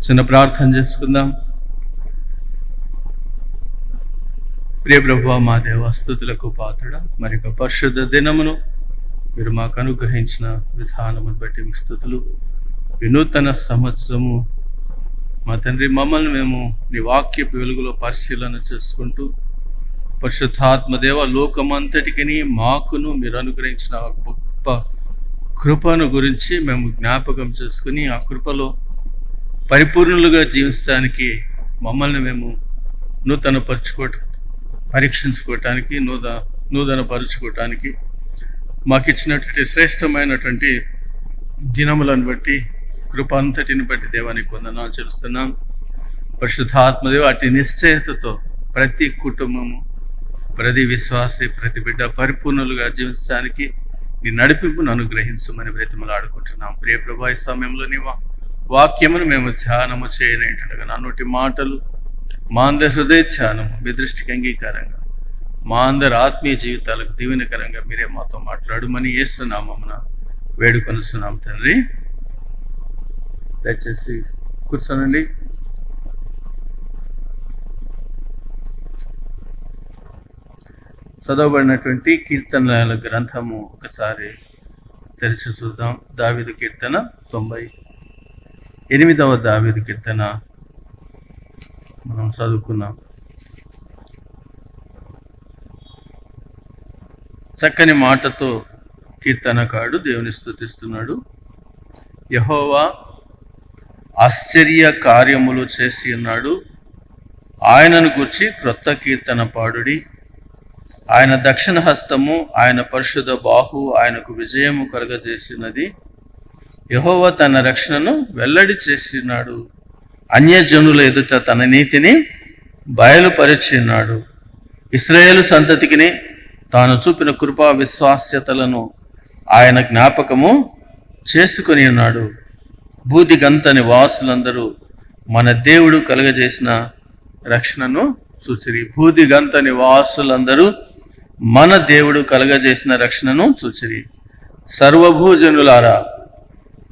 చిన్న ప్రార్థన చేసుకుందాం. ప్రియ ప్రభువా, మా దేవ, స్తుతులకు పాత్రుడా, మరి ఒక పరిశుద్ధ దినమును మీరు మాకు అనుగ్రహించిన విధానమును బట్టి మీ స్తుతులు. వినూతన సంవత్సరము మా తండ్రి, మమ్మల్ని మేము నీ వాక్యపు వెలుగులో పరిశీలన చేసుకుంటూ పరిశుద్ధాత్మదేవ లోకమంతటికి మాకును మీరు అనుగ్రహించిన గొప్ప కృపను గురించి మేము జ్ఞాపకం చేసుకుని ఆ కృపలో పరిపూర్ణులుగా జీవించడానికి మమ్మల్ని మేము పరీక్షించుకోవటానికి నూతనపరుచుకోవటానికి మాకు ఇచ్చినటువంటి శ్రేష్టమైనటువంటి దినములను బట్టి కృప అంతటిని బట్టి దేవానికి వందనాలు చెల్లిస్తున్నాం. పరిశుద్ధాత్మదేవ అటు నిశ్చయతతో ప్రతి కుటుంబము, ప్రతి విశ్వాసి, ప్రతి బిడ్డ పరిపూర్ణులుగా జీవించడానికి నీ నడిపింపును అనుగ్రహించమని బ్రతిమలాడుకుంటున్నాం. ప్రియ ప్రభా, ఈ సమయంలో నీ వాక్యమును మేము ధ్యానము చేయనేటట్టుగా నా నోటి మాటలు మా అందరి హృదయ ధ్యానము మీ దృష్టికి అంగీకారంగా, మా అందరి ఆత్మీయ జీవితాలకు దీవెనకరంగా మీరే మాతో మాట్లాడమని యేసు నామమున వేడుకొనుచున్నాం తండ్రి. దయచేసి కూర్చోనండి. చదవబడినటువంటి కీర్తనల గ్రంథము ఒకసారి తెరిచి చూద్దాం. దావీదు కీర్తన 98వ దావీదు కీర్తన మనం చదువుకున్నాం. చక్కని మాటతో కీర్తనకారుడు దేవుని స్తుతిస్తున్నాడు. యెహోవా ఆశ్చర్య కార్యములు చేసి ఉన్నాడు, ఆయనను గూర్చి క్రొత్త కీర్తన పాడుడి. ఆయన దక్షిణ హస్తము, ఆయన పరిశుద్ధ బాహు ఆయనకు విజయము కలుగజేసినది. యెహోవా తన రక్షణను వెల్లడి చేసినాడు, అన్యజనుల ఎదుట తన నీతిని బయలుపరిచినాడు. ఇశ్రాయేలు సంతతికిని తాను చూపిన కృపా విశ్వాస్యతలను ఆయన జ్ఞాపకము చేసుకుని ఉన్నాడు. భూదిగంత నివాసులందరూ మన దేవుడు కలుగజేసిన రక్షణను చూచిరి. భూదిగంత నివాసులందరూ మన దేవుడు కలుగజేసిన రక్షణను చూచిరి. సర్వభూజనులారా,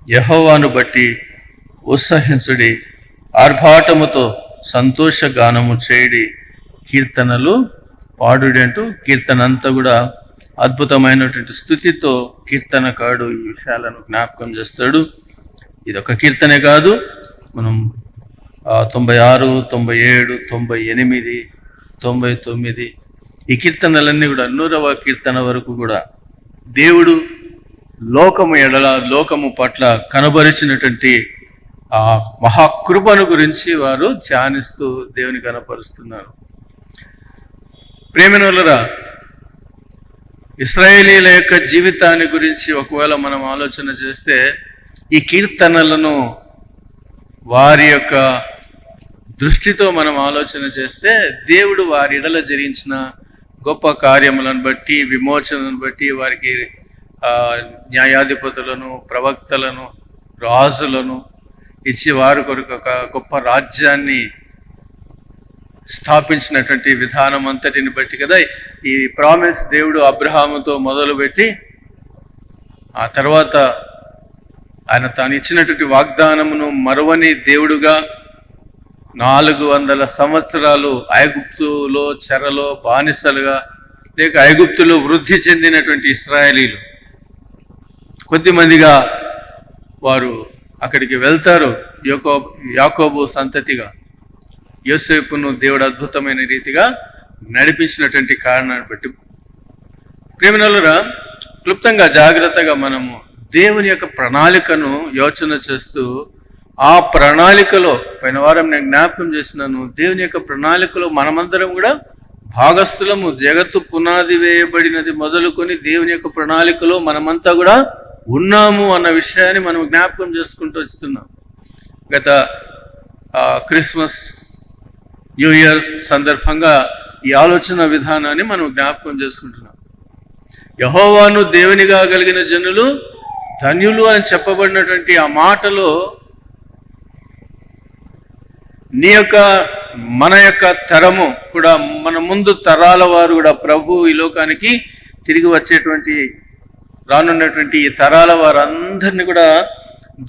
యెహోవాను బట్టి ఉత్సహించుడి, ఆర్భాటముతో సంతోషగానము చేయుడి, కీర్తనలు పాడుడి అంటూ కీర్తన అంతా కూడా అద్భుతమైనటువంటి స్థుతితో కీర్తనకారుడు ఈ విషయాలను జ్ఞాపకం చేస్తాడు. ఇదొక కీర్తనే కాదు, మనం 96, 97, 98, 99 ఈ కీర్తనలన్నీ కూడా 100వ కీర్తన వరకు కూడా దేవుడు లోకము పట్ల కనబరిచినటువంటి ఆ మహాకృపను గురించి వారు ధ్యానిస్తూ దేవుని కనపరుస్తున్నారు. ప్రేమినులరా, ఇశ్రాయేలీల యొక్క జీవితాన్ని గురించి ఒకవేళ మనం ఆలోచన చేస్తే ఈ కీర్తనలను వారి యొక్క దృష్టితో మనం ఆలోచన చేస్తే దేవుడు వారి ఎడల జరిగించిన గొప్ప కార్యములను బట్టి, విమోచనను బట్టి, వారికి న్యాయాధిపతులను, ప్రవక్తలను, రాజులను ఇచ్చి వారి కొరకు ఒక గొప్ప రాజ్యాన్ని స్థాపించినటువంటి విధానం అంతటిని బట్టి కదా ఈ ప్రామిస్ దేవుడు అబ్రహాముతో మొదలుపెట్టి ఆ తర్వాత ఆయన తాను ఇచ్చినటువంటి వాగ్దానమును మరువని దేవుడుగా 400 సంవత్సరాలు ఐగుప్తులో చెరలో బానిసలుగా లేక ఐగుప్తులో వృద్ధి చెందినటువంటి ఇశ్రాయేలీలు కొద్దిమందిగా వారు అక్కడికి వెళ్తారు. యాకోబు సంతతిగా యోసేపును దేవుడు అద్భుతమైన రీతిగా నడిపించినటువంటి కారణాన్ని బట్టి ప్రేమినులారా, క్లుప్తంగా జాగ్రత్తగా మనము దేవుని యొక్క ప్రణాళికను యోచన చేస్తూ ఆ ప్రణాళికలో పోయిన వారం నేను జ్ఞాపకం చేసినాను, దేవుని యొక్క ప్రణాళికలో మనమందరం కూడా భాగస్థులము. జగత్తు పునాది వేయబడినది మొదలుకొని దేవుని యొక్క ప్రణాళికలో మనమంతా కూడా ఉన్నాము అన్న విషయాన్ని మనం జ్ఞాపకం చేసుకుంటూ వస్తున్నాం. గత క్రిస్మస్, న్యూ ఇయర్ సందర్భంగా ఈ ఆలోచన విధానాన్ని మనం జ్ఞాపకం చేసుకుంటున్నాం. యెహోవాను దేవునిగా కలిగిన జనులు ధన్యులు అని చెప్పబడినటువంటి ఆ మాటలో మన యొక్క తరము కూడా, మన ముందు తరాల వారు కూడా ప్రభు ఈ లోకానికి తిరిగి వచ్చేటువంటి రానున్నటువంటి ఈ తరాల వారందరినీ కూడా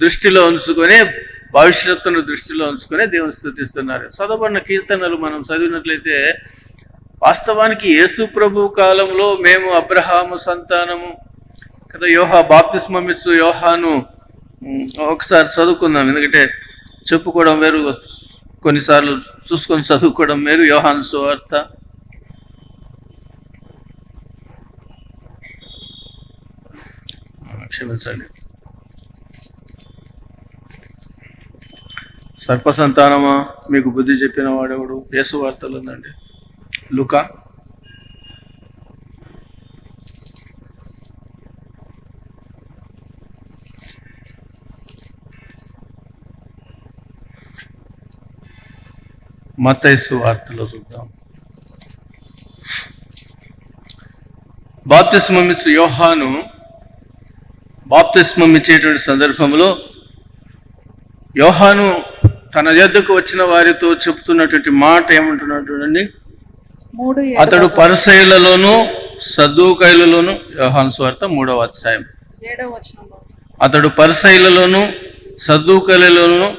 దృష్టిలో ఉంచుకొని, భవిష్యత్తును దృష్టిలో ఉంచుకొని దేవుని స్తుతిస్తున్నారు. చదవబడిన కీర్తనలు మనం చదివినట్లయితే వాస్తవానికి యేసు ప్రభు కాలంలో మేము అబ్రహాము సంతానము కదా, బాప్తిస్మమిచ్చు యోహాను ఒకసారి చదువుకుందాం. ఎందుకంటే చెప్పుకోవడం వేరు, కొన్నిసార్లు చూసుకొని చదువుకోవడం వేరు. యోహాను సువార్త క్షమించండి, సర్పసంతానమా మీకు బుద్ధి చెప్పిన వాడెవడు? యేసు వార్తలు ఉందండి. లూకా మత్తయి సువార్తలో చూద్దాం. బాప్తిస్మమిచ్చు యోహాను బాప్తిస్మం ఇచ్చేటువంటి సందర్భంలో యోహాను తన యొద్దకు వచ్చిన వారితో చెప్తున్నటువంటి మాట ఏమంటున్నాడు చూడండి. అతడు పరిసయ్యులలోను సద్దూకయ్యులలోను, యోహాను సువార్త 3వ అధ్యాయం 7వ వచనం, అతడు పరిసయ్యులలోను సద్దూకయ్యులలోను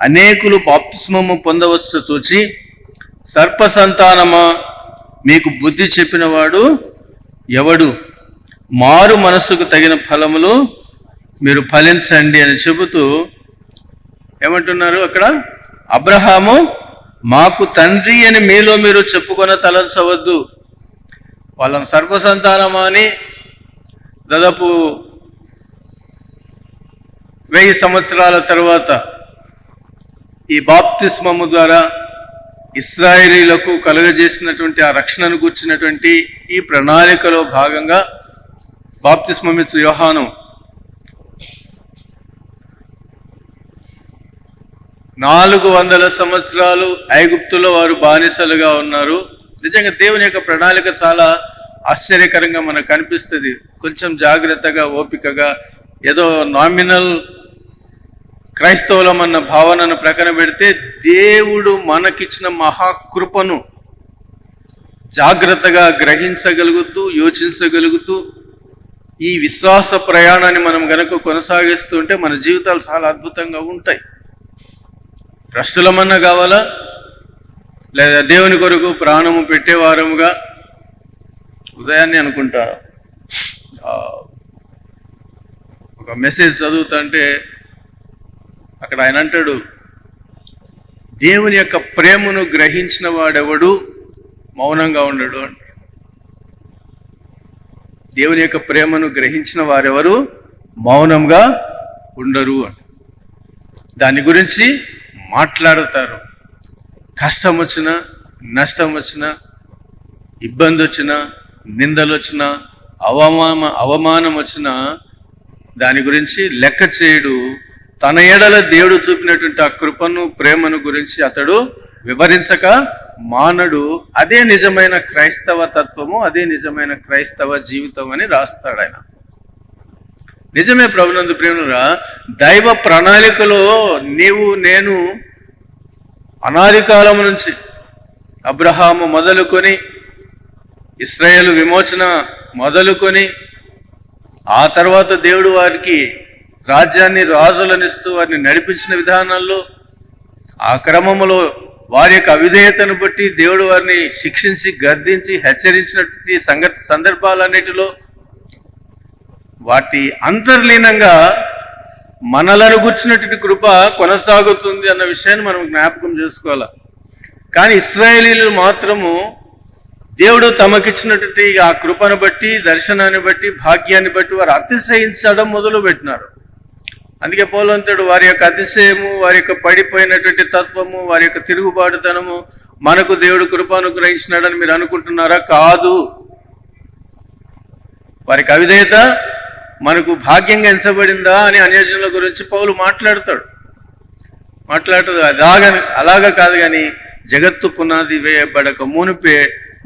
అనేకులు బాప్తిస్మము పొందవచ్చు చూచి, సర్పసంతానమా మీకు బుద్ధి చెప్పినవాడు ఎవడు? మారు మనస్సుకు తగిన ఫలములు మీరు ఫలించండి అని చెబుతూ ఏమంటున్నారు అక్కడ? అబ్రహాము మాకు తండ్రి అని మీలో మీరు చెప్పుకొని తలంచవద్దు. వాళ్ళని సర్పసంతానమా అని దాదాపు 1000 సంవత్సరాల తర్వాత ఈ బాప్తిస్మము ద్వారా ఇశ్రాయేలీలకు కలుగజేసినటువంటి ఆ రక్షణను కూర్చున్నటువంటి ఈ ప్రణాళికలో భాగంగా బాప్తిస్మమిచ్చు యోహాను 400 సంవత్సరాలు ఐగుప్తులో వారు బానిసలుగా ఉన్నారు. నిజంగా దేవుని యొక్క ప్రణాళిక చాలా ఆశ్చర్యకరంగా మనకు కనిపిస్తుంది. కొంచెం జాగ్రత్తగా, ఓపికగా, ఏదో నామినల్ క్రైస్తవులం అన్న భావనను ప్రక్కన పెడితే దేవుడు మనకిచ్చిన మహాకృపను జాగ్రత్తగా గ్రహించగలుగుతూ, యోచించగలుగుతూ ఈ విశ్వాస ప్రయాణాన్ని మనం గనక కొనసాగిస్తూ ఉంటే మన జీవితాలు చాలా అద్భుతంగా ఉంటాయి. భ్రష్టులమన్నా కావాలా, లేదా దేవుని కొరకు ప్రాణము పెట్టేవారముగా. ఉదయాన్నే అనుకుంటా ఒక మెసేజ్ చదువుతుంటే అక్కడ ఆయన అంటాడు, దేవుని యొక్క ప్రేమను గ్రహించిన వాడెవడు మౌనంగా ఉండడు అంట. దేవుని యొక్క ప్రేమను గ్రహించిన వారెవరు మౌనంగా ఉండరు అంట. దాని గురించి మాట్లాడతారు. కష్టం వచ్చినా, నష్టం వచ్చినా, ఇబ్బంది వచ్చినా, నిందలు వచ్చినా, అవమానం వచ్చినా దాని గురించి లెక్క చేయడు. తన ఎడల దేవుడు చూపినటువంటి ఆ కృపను, ప్రేమను గురించి అతడు వివరించక మానడు. అదే నిజమైన క్రైస్తవ తత్వము, అదే నిజమైన క్రైస్తవ జీవితం అని రాస్తాడు ఆయన. నిజమే ప్రభునందు ప్రేమనురా, దైవ ప్రణాళికలో నీవు నేను అనాది కాలం నుంచి అబ్రహాము మొదలుకొని, ఇశ్రాయేలు విమోచన మొదలుకొని, ఆ తర్వాత దేవుడు వారికి రాజ్యాన్ని, రాజులనిస్తూ వారిని నడిపించిన విధానాల్లో, ఆ క్రమంలో వారి యొక్క అవిధేయతను బట్టి దేవుడు వారిని శిక్షించి, గద్దించి, హెచ్చరించినటువంటి సందర్భాలన్నిటిలో వాటి అంతర్లీనంగా మనలను గుర్చినటువంటి కృప కొనసాగుతుంది అన్న విషయాన్ని మనం జ్ఞాపకం చేసుకోవాలి. కానీ ఇశ్రాయేలీలు మాత్రము దేవుడు తమకిచ్చినటువంటి ఆ కృపను బట్టి, దర్శనాన్ని బట్టి, భాగ్యాన్ని బట్టి వారు అతిశయించడం మొదలు పెట్టినారు. అందుకే పౌలంతుడు వారి యొక్క అతిశయము, వారి యొక్క పడిపోయినటువంటి తత్వము, వారి యొక్క తిరుగుబాటుతనము మనకు దేవుడు కృప అనుగ్రహించినాడని మీరు అనుకుంటున్నారా? కాదు. వారికి అవిధేయత మనకు భాగ్యంగా ఎంచబడిందా అని అన్యజనుల గురించి పౌలు మాట్లాడతాడు. అలాగా కాదు, కానీ జగత్తు పునాది వేయబడక మునిపే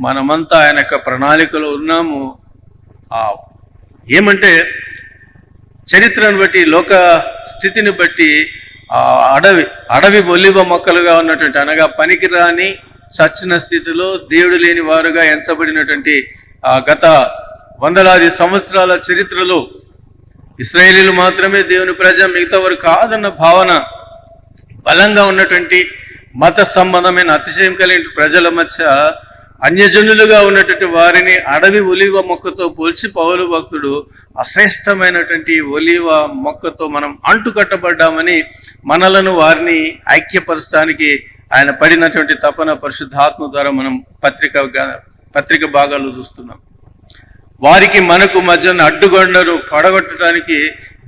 మనమంతా ఆయన యొక్క ప్రణాళికలో ఉన్నాము. ఏమంటే చరిత్రను బట్టి, లోక స్థితిని బట్టి అడవి ఒలివ మొక్కలుగా ఉన్నటువంటి, అనగా పనికిరాని చచ్చిన స్థితిలో దేవుడు లేని వారుగా ఎంచబడినటువంటి గత వందలాది సంవత్సరాల చరిత్రలో ఇశ్రాయేలీలు మాత్రమే దేవుని ప్రజ, మిగతా వారు కాదన్న భావన బలంగా ఉన్నటువంటి మత సంబంధమైన అతిశయం కలిగిన ప్రజల మధ్య అన్యజనులుగా ఉన్నటువంటి వారిని అడవి ఒలివ మొక్కతో పోల్చి పౌలు భక్తుడు అశ్రేష్టమైనటువంటి ఒలివ మొక్కతో మనం అంటుకట్టబడ్డామని మనలను వారిని ఐక్యపరచడానికి ఆయన పడినటువంటి తపన పరిశుద్ధాత్మ ద్వారా మనం పత్రిక భాగాలు చూస్తున్నాం. వారికి మనకు మధ్యన అడ్డుగొండను పడగొట్టడానికి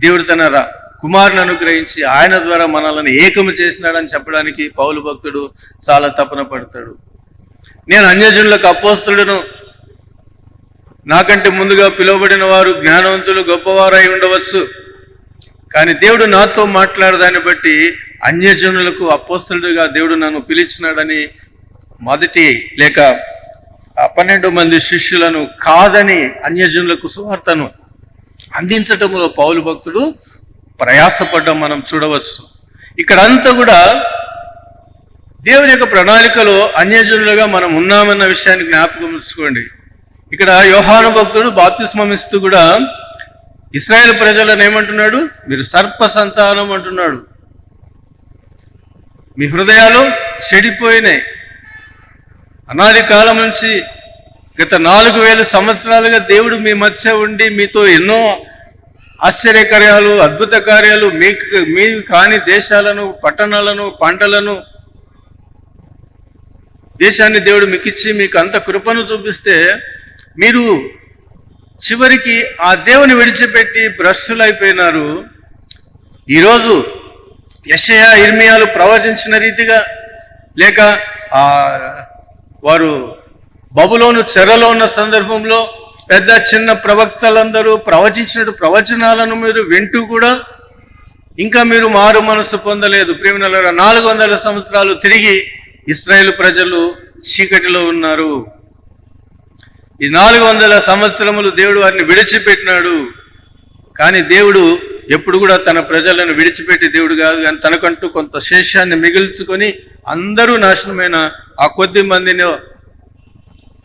దేవుడు తన కుమారుని అనుగ్రహించి ఆయన ద్వారా మనల్ని ఏకము చేసినాడని చెప్పడానికి పౌలు భక్తుడు చాలా తపన పడతాడు. నేను అన్యజనులకు అపోస్తలుడును, నాకంటే ముందుగా పిలువబడిన వారు జ్ఞానవంతులు గొప్పవారై ఉండవచ్చు, కానీ దేవుడు నాతో మాట్లాడదాన్ని బట్టి అన్యజనులకు అపోస్తలుడిగా దేవుడు నన్ను పిలిచినాడని మొదటి లేక 12 మంది శిష్యులను కాదని అన్యజనులకు సువార్తను అందించటంలో పౌలు భక్తుడు ప్రయాసపడ్డం మనం చూడవచ్చు. ఇక్కడంతా కూడా దేవుని యొక్క ప్రణాళికలో అన్యజనులుగా మనం ఉన్నామన్న విషయాన్ని జ్ఞాపకం ఉంచుకోండి. ఇక్కడ యోహాను భక్తుడు బాప్తిస్మం ఇస్తూ కూడా ఇశ్రాయేలు ప్రజలను ఏమంటున్నాడు? మీరు సర్ప సంతానం అంటున్నాడు. మీ హృదయాలు చెడిపోయినాయి. అనాది కాలం నుంచి గత 4000 సంవత్సరాలుగా దేవుడు మీ మధ్య ఉండి మీతో ఎన్నో ఆశ్చర్యకార్యాలు, అద్భుత కార్యాలు, మీకు కాని దేశాలను, పట్టణాలను, పంటలను, దేశాన్ని దేవుడు మీకు ఇచ్చి మీకు అంత కృపను చూపిస్తే మీరు చివరికి ఆ దేవుని విడిచిపెట్టి భ్రష్టులైపోయినారు. ఈరోజు యెషయా, ఇర్మియాలు ప్రవచించిన రీతిగా, లేక వారు బబులోను చెరలో ఉన్న సందర్భంలో పెద్ద చిన్న ప్రవక్తలందరూ ప్రవచించిన ప్రవచనాలను మీరు వింటూ కూడా ఇంకా మీరు మారు మనసు పొందలేదు. ప్రియమైనలారా, 400 సంవత్సరాలు తిరిగి ఇశ్రాయేలు ప్రజలు చీకటిలో ఉన్నారు. ఈ 400 సంవత్సరములు దేవుడు వారిని విడిచిపెట్టినాడు. కానీ దేవుడు ఎప్పుడు కూడా తన ప్రజలను విడిచిపెట్టి దేవుడు కాదు, కానీ తనకంటూ కొంత శేషాన్ని మిగిల్చుకొని అందరూ నాశనమైన ఆ కొద్ది మందిని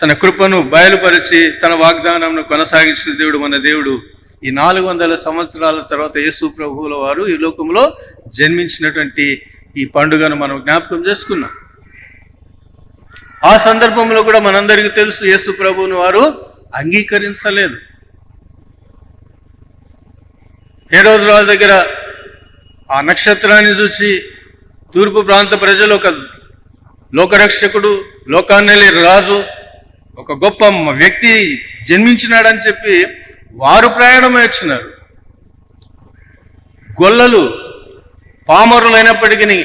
తన కృపను బయలుపరిచి తన వాగ్దానంను కొనసాగించిన దేవుడు మన దేవుడు. ఈ 400 సంవత్సరాల తర్వాత యేసు ప్రభువుల వారు ఈ లోకంలో జన్మించినటువంటి ఈ పండుగను మనం జ్ఞాపకం చేసుకున్నాం. ఆ సందర్భంలో కూడా మనందరికీ తెలుసు, యేసు ప్రభువును వారు అంగీకరించలేదు. హేరోదు రాజు దగ్గర ఆ నక్షత్రాన్ని చూసి తూర్పు ప్రాంత ప్రజలు ఒక లోకరక్షకుడు, లోకాన్నెలి రాజు, ఒక గొప్ప వ్యక్తి జన్మించినాడని చెప్పి వారు ప్రయాణం వచ్చినారు. గొల్లలు పామరులైనప్పటికీ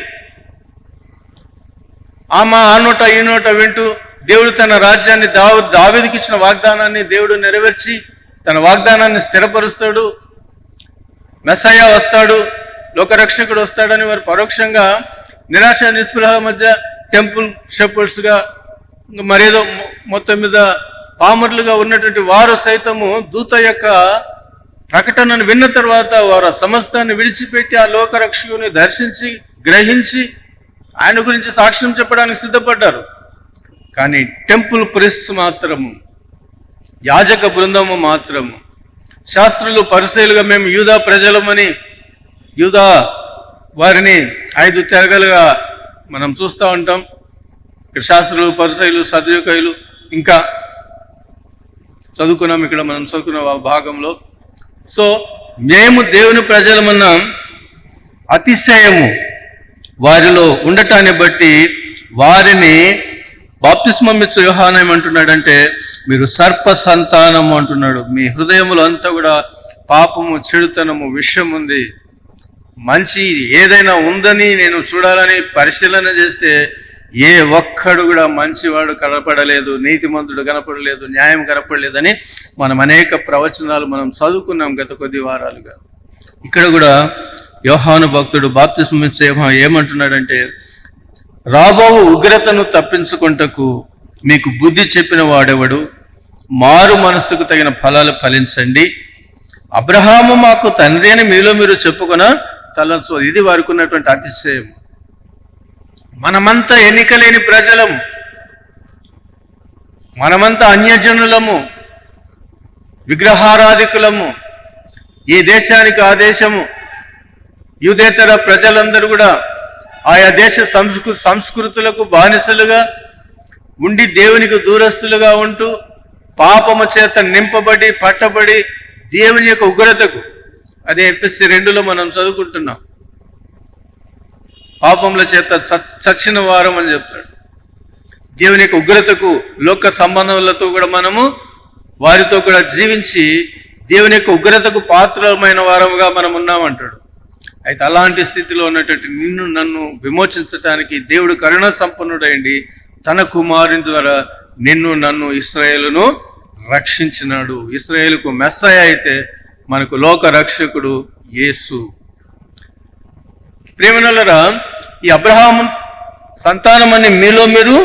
ఆ నోట ఈ నోట వింటూ దేవుడు తన రాజ్యాన్ని దావీదుకి ఇచ్చిన వాగ్దానాన్ని దేవుడు నెరవేర్చి తన వాగ్దానాన్ని స్థిరపరుస్తాడు. మెస్సయ్య వస్తాడు, లోకరక్షకుడు వస్తాడని వారు పరోక్షంగా నిరాశ నిస్పృహల మధ్య టెంపుల్ షెపర్డ్స్గా మరేదో మొత్తం మీద పామరులుగా ఉన్నటువంటి వారు సైతము దూత యొక్క ప్రకటనను విన్న తర్వాత వారు సమస్తాన్ని విడిచిపెట్టి ఆ లోకరక్షకుని దర్శించి గ్రహించి ఆయన గురించి సాక్ష్యం చెప్పడానికి సిద్ధపడ్డారు. కానీ టెంపుల్ ప్రీస్ట్స్ మాత్రము, యాజక బృందము మాత్రము, శాస్త్రులు పరిసయ్యులుగా మేము యూదా ప్రజలమని యూదా వారిని 5 తెగలుగా మనం చూస్తూ ఉంటాం. ఇక్కడ శాస్త్రులు, పరిసయ్యులు, సదుకాయులు ఇంకా చదువుకున్నాం. ఇక్కడ మనం చదువుకున్న భాగంలో సో మేము దేవుని ప్రజలమన్న అతిశయము వారిలో ఉండటాన్ని బట్టి వారిని బాప్తిస్మం ఇచ్చే యోహాను ఏమంటున్నాడంటే మీరు సర్ప సంతానము అంటున్నాడు. మీ హృదయములో అంతా కూడా పాపము, చెడుతనము, విషం ఉంది. మంచి ఏదైనా ఉందని నేను చూడాలని పరిశీలన చేస్తే ఏ ఒక్కడు కూడా మంచివాడు కనపడలేదు, నీతిమంతుడు కనపడలేదు, న్యాయం కనపడలేదని మనం అనేక ప్రవచనాలు మనం చదువుకున్నాం గత కొద్ది వారాలుగా. ఇక్కడ కూడా యోహాను భక్తుడు బాప్తిస్మం ఇచ్చే ఏమంటున్నాడంటే రాబో ఉగ్రతను తప్పించుకుంటకు మీకు బుద్ధి చెప్పిన వాడెవడు? మారు మనస్సుకు తగిన ఫలాలు ఫలించండి. అబ్రహాము మాకు తండ్రి అని మీలో మీరు చెప్పుకున్న తలంచు. ఇది వారికి ఉన్నటువంటి అతిశయం. మనమంతా ఎన్నికలేని ప్రజలము, మనమంతా అన్యజనులము, విగ్రహారాధికులము. ఈ దేశానికి ఆ దేశము యూదేతర ప్రజలందరూ కూడా ఆయా దేశ సంస్కృతులకు బానిసలుగా ఉండి దేవునికి దూరస్తులుగా ఉంటూ పాపము చేత నింపబడి పట్టబడి దేవుని యొక్క ఉగ్రతకు, అదే ఎఫెసీ 2లో మనం చదువుకుంటున్నాం, పాపముల చేత చచ్చిన వారం అని చెప్తాడు. దేవుని యొక్క ఉగ్రతకు, లోక సంబంధములతో కూడా మనము వారితో కూడా జీవించి దేవుని యొక్క ఉగ్రతకు పాత్రమైన వారముగా మనం ఉన్నామంటాడు. అయితే అలాంటి స్థితిలో ఉన్నటువంటి నిన్ను నన్ను విమోచించటానికి దేవుడు కరుణ సంపన్నుడైంది తన కుమారుని ద్వారా నిన్ను నన్ను ఇశ్రాయేలును రక్షించినాడు. ఇశ్రాయేలుకు మెస్సయ అయితే మనకు లోక రక్షకుడు యేసు. ప్రేమనులారా, ఈ అబ్రహాము సంతానమని మీలో మీరు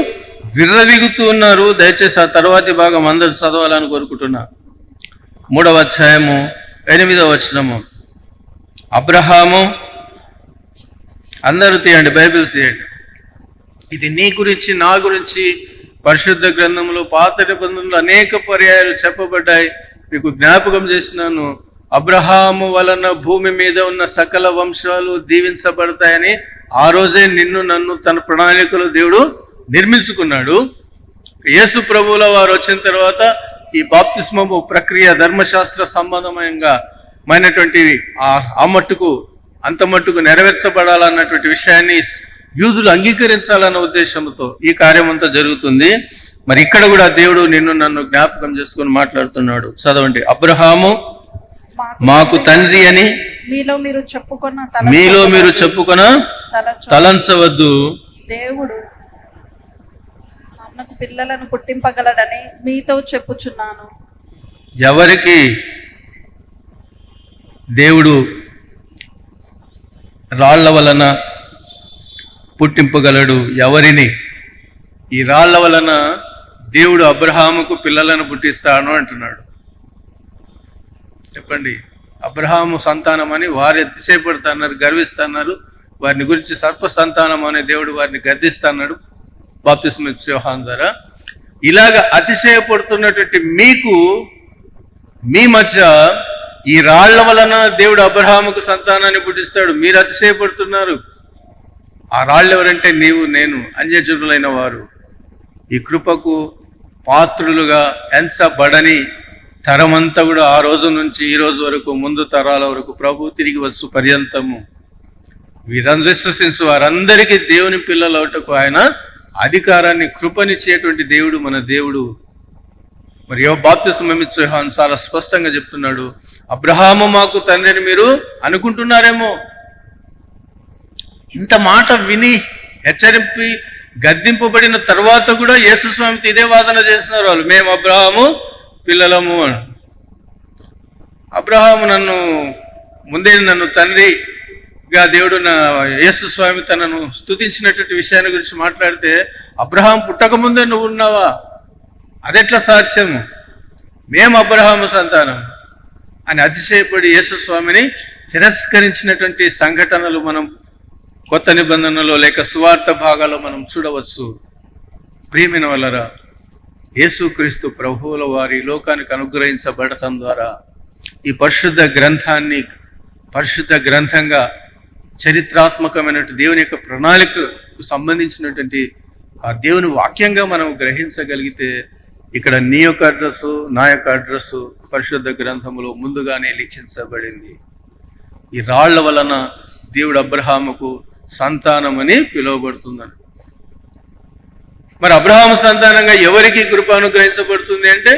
విర్రవీగుతూ ఉన్నారు. దయచేసి ఆ తర్వాతి భాగం అందరూ చదవాలని కోరుకుంటున్నా. 3వ అధ్యాయము 8వ వచనము. అబ్రహాము, అందరూ తీయండి, బైబిల్స్ తీయండి. ఇది నీ గురించి నా గురించి పరిశుద్ధ గ్రంథంలో పాత నిబంధనలు అనేక పర్యాయాలు చెప్పబడ్డాయి. మీకు జ్ఞాపకం చేసినాను. అబ్రహాము వలన భూమి మీద ఉన్న సకల వంశాలు దీవించబడతాయని ఆ రోజే నిన్ను నన్ను తన ప్రణాళికలో దేవుడు నిర్మించుకున్నాడు. యేసు ప్రభువుల వారు వచ్చిన తర్వాత ఈ బాప్తిస్మము ప్రక్రియ ధర్మశాస్త్ర సంబంధమైనటువంటి ఆ మట్టుకు అంత మట్టుకు నెరవేర్చబడాలన్నటువంటి విషయాన్ని యూదులు అంగీకరించాలన్న ఉద్దేశంతో ఈ కార్యం అంతా జరుగుతుంది. మరి ఇక్కడ కూడా దేవుడు నిన్ను నన్ను జ్ఞాపకం చేసుకుని మాట్లాడుతున్నాడు. చదవండి. అబ్రహాము మాకు తండ్రి అని మీలో మీరు చెప్పుకొన తలంచవద్దు. దేవుడు అన్నకు పిల్లలను పుట్టింపగలడని మీతో చెప్పుచున్నాను. ఎవరికి దేవుడు రాళ్ల వలన పుట్టింపగలడు? ఎవరిని? ఈ రాళ్ల వలన దేవుడు అబ్రహాముకు పిల్లలను పుట్టిస్తాను అంటున్నాడు. చెప్పండి. అబ్రహాము సంతానం అని వారు అతిశయపడుతున్నారు, గర్విస్తున్నారు. వారిని గురించి సర్ప సంతానం అనే దేవుడు వారిని గద్దిస్తున్నాడు బాప్తిస్మ యోహాను ద్వారా. ఇలాగ అతిశయపడుతున్నటువంటి మీకు మీ మధ్య ఈ రాళ్ల వలన దేవుడు అబ్రహాముకు సంతానాన్ని పుట్టిస్తాడు, మీరు అతిశయపడుతున్నారు. ఆ రాళ్ళు ఎవరంటే నీవు నేను, అన్యజనులైన వారు. ఈ కృపకు పాత్రులుగా ఎంచబడని తరమంతా కూడా ఆ రోజు నుంచి ఈ రోజు వరకు, ముందు తరాల వరకు, ప్రభు తిరిగి వచ్చు పర్యంతము వీరందరూ విశ్వసించు వారందరికీ దేవుని పిల్లలవుటకు ఆయన అధికారాన్ని, కృపనిచ్చేటువంటి దేవుడు మన దేవుడు. మరి బాప్తిస్మం ఇచ్చే యోహాను చాలా స్పష్టంగా చెప్తున్నాడు. అబ్రహాము మాకు తండ్రిని మీరు అనుకుంటున్నారేమో. ఇంత మాట విని హెచ్చరింపి గద్దింపబడిన తర్వాత కూడా యేసు స్వామితో ఇదే వాదన చేస్తున్నారు వాళ్ళు. మేము అబ్రహాము పిల్లలము అని. అబ్రహాము ముందే నన్ను తండ్రిగా దేవుడు యేసు స్వామి తనను స్తుతించినటువంటి విషయాన్ని గురించి మాట్లాడితే, అబ్రహాం పుట్టక ముందే నువ్వు ఉన్నావా? అదెట్లా సాధ్యము? మేము అబ్రహాము సంతానం అని అతిశయపడి యేసు స్వామిని తిరస్కరించినటువంటి సంఘటనలు మనం కొత్త నిబంధనలో లేక సువార్త భాగాల్లో మనం చూడవచ్చు. ప్రియమైన వాళ్ళరా, యేసుక్రీస్తు ప్రభువుల వారి లోకానికి అనుగ్రహించబడటం ద్వారా ఈ పరిశుద్ధ గ్రంథంగా చరిత్రాత్మకమైనటువంటి దేవుని యొక్క ప్రణాళికకు సంబంధించినటువంటి ఆ దేవుని వాక్యంగా మనం గ్రహించగలిగితే, ఇక్కడ నీ యొక్క అడ్రస్సు, నా యొక్క అడ్రస్సు పరిశుద్ధ గ్రంథములో ముందుగానే లిఖించబడింది. ఈ రాళ్ల వలన దేవుడు అబ్రహాముకు సంతానం అని పిలువబడుతుందని. మరి అబ్రహాము సంతానంగా ఎవరికి కృప అనుగ్రహించబడుతుంది అంటే,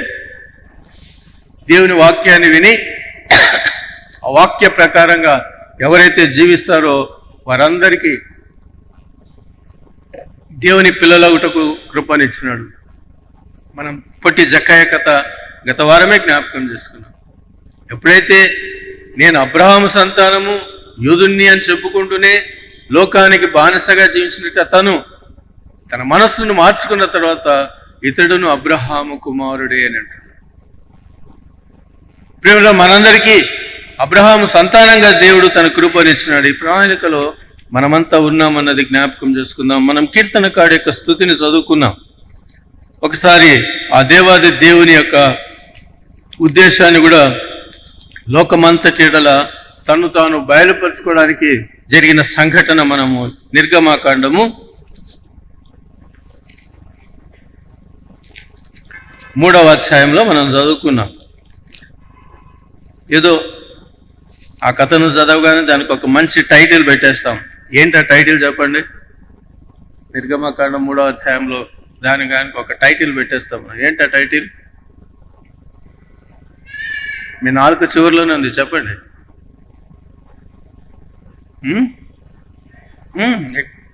దేవుని వాక్యాన్ని విని ఆ వాక్య ప్రకారంగా ఎవరైతే జీవిస్తారో వారందరికీ దేవుని పిల్లలగుటకు కృపనిచ్చినాడు. మనం పొట్టి జక్కయ్య కథ గత వారమే జ్ఞాపకం చేసుకున్నాం. ఎప్పుడైతే నేను అబ్రహాము సంతానము, యూదుణ్ణి అని చెప్పుకుంటూనే లోకానికి బానిసగా జీవించినట్టు అతను తన మనస్సును మార్చుకున్న తర్వాత ఇతడును అబ్రహాము కుమారుడే అని అంటాడు. ప్రేమలో మనందరికీ అబ్రహాము సంతానంగా దేవుడు తన కృపనిచ్చినాడు. ఈ ప్రణాళికలో మనమంతా ఉన్నామన్నది జ్ఞాపకం చేసుకుందాం. మనం కీర్తనకాడు యొక్క స్తుతిని చదువుకున్నాం. ఒకసారి ఆ దేవాది దేవుని యొక్క ఉద్దేశాన్ని కూడా లోకమంతటిడల తను తాను బయలుపరచుకోవడానికి జరిగిన సంఘటన మనము నిర్గమాకాండము 3వ అధ్యాయంలో మనం చదువుకున్నాం. ఏదో ఆ కథను చదవగానే దానికి ఒక మంచి టైటిల్ పెట్టేస్తాం. ఏంటి ఆ టైటిల్ చెప్పండి? నిర్గమకాండం 3వ అధ్యాయంలో దానికి ఒక టైటిల్ పెట్టేస్తాం. ఏంటి ఆ టైటిల్? మీ నాలుగు చివరిలోనే ఉంది, చెప్పండి.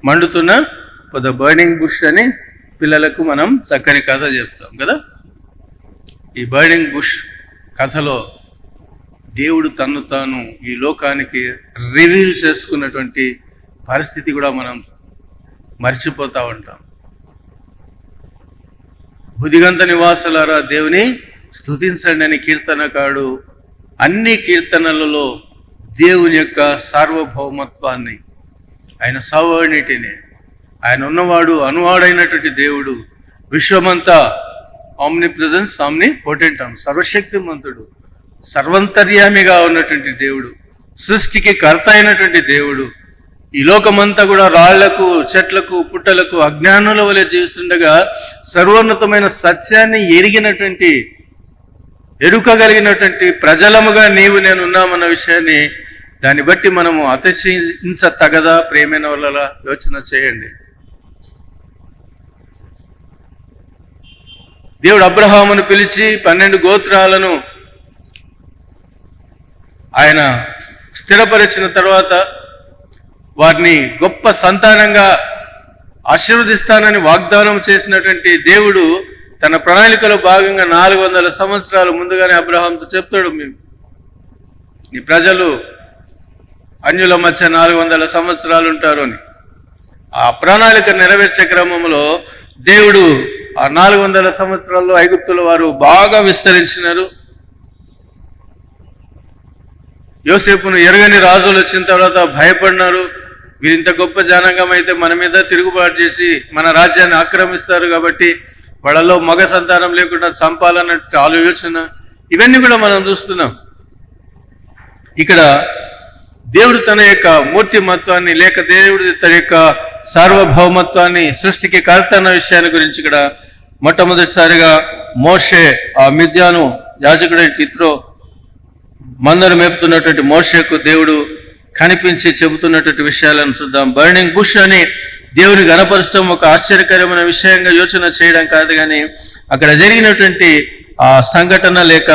మండుతున్న ద బర్నింగ్ బుష్ అని పిల్లలకు మనం చక్కని కథ చెప్తాం కదా. ఈ బర్నింగ్ బుష్ కథలో దేవుడు తను తాను ఈ లోకానికి రివీల్ చేసుకున్నటువంటి పరిస్థితి కూడా మనం మర్చిపోతూ ఉంటాం. బుదిగంత నివాసులారా దేవుని స్తుతించండి అని కీర్తనకాడు అన్ని కీర్తనలలో దేవుని యొక్క సార్వభౌమత్వాన్ని, ఆయన సవర్నిటీని, ఆయన ఉన్నవాడు అనువాడైనటువంటి దేవుడు, విశ్వమంతా ఆమ్ని ప్రెజెన్స్ ఆమ్ని పొటెంట్, సర్వశక్తిమంతుడు, సర్వంతర్యామిగా ఉన్నటువంటి దేవుడు, సృష్టికి కర్త అయినటువంటి దేవుడు, ఈ లోకమంతా కూడా రాళ్లకు, చెట్లకు, పుట్టలకు అజ్ఞానుల వలె జీవిస్తుండగా సర్వోన్నతమైన సత్యాన్ని ఎరుకగలిగినటువంటి ప్రజలముగా నీవు నేను ఉన్నామన్న విషయాన్ని దాన్ని బట్టి మనము అతిశయించతగదా ప్రేమైన వల్ల యోచన చేయండి. దేవుడు అబ్రహామును పిలిచి 12 గోత్రాలను ఆయన స్థిరపరిచిన తర్వాత వారిని గొప్ప సంతానంగా ఆశీర్వదిస్తానని వాగ్దానం చేసినటువంటి దేవుడు తన ప్రణాళికలో భాగంగా 400 సంవత్సరాలు ముందుగానే అబ్రహాంతో చెప్తాడు, నీ ప్రజలు అన్యుల మధ్య 400 సంవత్సరాలు ఉంటారు అని. ఆ ప్రణాళిక నెరవేర్చే క్రమంలో దేవుడు ఆ 400 సంవత్సరాల్లో ఐగుప్తుల వారు బాగా విస్తరించినారు. యోసేపును ఎరగని రాజులు వచ్చిన తర్వాత భయపడినారు. వీరింత గొప్ప జనాంగం అయితే మన మీద తిరుగుబాటు చేసి మన రాజ్యాన్ని ఆక్రమిస్తారు కాబట్టి వాళ్ళలో మగ సంతానం లేకుండా చంపాలన్నట్టు ఆలోచన, ఇవన్నీ కూడా మనం చూస్తున్నాం. ఇక్కడ దేవుడు తన యొక్క మూర్తిమత్వాన్ని లేక దేవుడి తన యొక్క సార్వభౌమత్వాన్ని, సృష్టికి కర్త అన్న విషయాన్ని గురించి ఇక్కడ మొట్టమొదటిసారిగా మోషే ఆ మిద్యాను యాజకుడి చిత్రో మందరు మేపుతున్నటువంటి మోషేకు దేవుడు కనిపించి చెబుతున్నటువంటి విషయాలను చూద్దాం. బర్నింగ్ బుష్ అని దేవుని గణపరచడం ఒక ఆశ్చర్యకరమైన విషయంగా యోచన చేయడం కాదు, కానీ అక్కడ జరిగినటువంటి ఆ సంఘటన లేక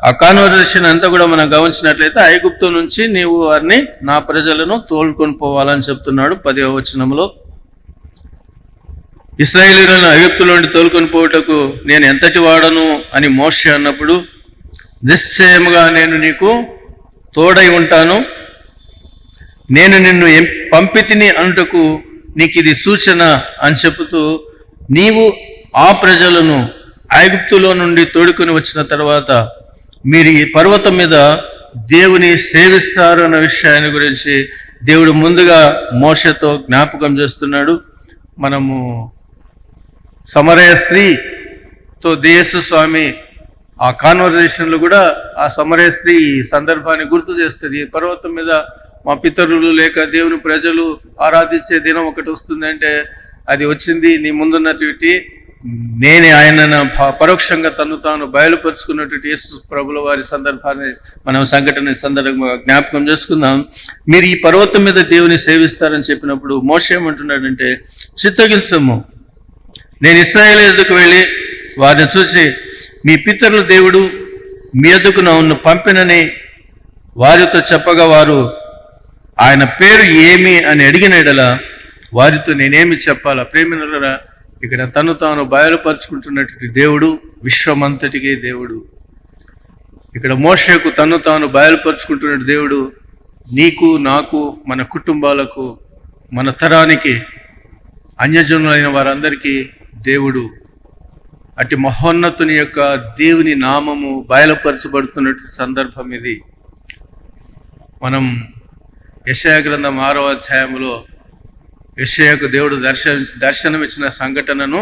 ఆ కాన్వర్సేషన్ అంతా కూడా మనం గమనించినట్లయితే ఐగుప్తు నుంచి నీవు వారిని నా ప్రజలను తోలుకొని పోవాలని చెప్తున్నాడు 10వ వచనంలో. ఇశ్రాయేలీయులను ఐగుప్తులోండి తోలుకొని పోవుటకు నేను ఎంతటి వాడను అని మోషే అన్నప్పుడు, నిశ్చయముగా నేను నీకు తోడై ఉంటాను, నేను నిన్ను పంపితిని అనుటకు నీకు ఇది సూచన అని చెబుతూ, నీవు ఆ ప్రజలను ఐగుప్తులో నుండి తోడుకొని వచ్చిన తర్వాత మీరు ఈ పర్వతం మీద దేవుని సేవిస్తారు అన్న విషయాన్ని గురించి దేవుడు ముందుగా మోషేతో జ్ఞాపకం చేస్తున్నాడు. మనము సమరయ స్త్రీతో యేసు స్వామి ఆ కాన్వర్జేషన్లో కూడా ఆ సమరయ స్త్రీ ఈ సందర్భాన్ని గుర్తు చేస్తుంది. ఈ పర్వతం మీద మా పితరులు లేక దేవుని ప్రజలు ఆరాధించే దినం ఒకటి వస్తుందంటే అది వచ్చింది నీ ముందున్నటువంటి నేనే, ఆయన పరోక్షంగా తను తాను బయలుపరుచుకున్నటువంటి యేసు ప్రభుల వారి సందర్భాన్ని మనం సంఘటన సందర్భంగా జ్ఞాపకం చేసుకుందాం. మీరు ఈ పర్వతం మీద దేవుని సేవిస్తారని చెప్పినప్పుడు మోషే ఏమంటున్నాడంటే, చిత్తగించము, నేను ఇశ్రాయేలు ఎద్దుకు వెళ్ళి వారిని చూసి మీ పితరుల దేవుడు మీ ఎద్దుకు నన్ను పంపినని వారితో చెప్పగా వారు ఆయన పేరు ఏమి అని అడిగిన ఎడల వారితో నేనేమి చెప్పాలా? ప్రేమినులరా, ఇక్కడ తను తాను బయలుపరుచుకుంటున్నటువంటి దేవుడు విశ్వమంతటికి దేవుడు. ఇక్కడ మోషేకు తను తాను బయలుపరుచుకుంటున్న దేవుడు నీకు, నాకు, మన కుటుంబాలకు, మన తరానికి, అన్యజనులైన వారందరికీ దేవుడు. అటు మహోన్నతుని యొక్క దేవుని నామము బయలుపరచబడుతున్నటువంటి సందర్భం ఇది. మనం యెషయా గ్రంథం 6వ అధ్యాయంలో యెషయాకు దేవుడు దర్శనం ఇచ్చిన సంఘటనను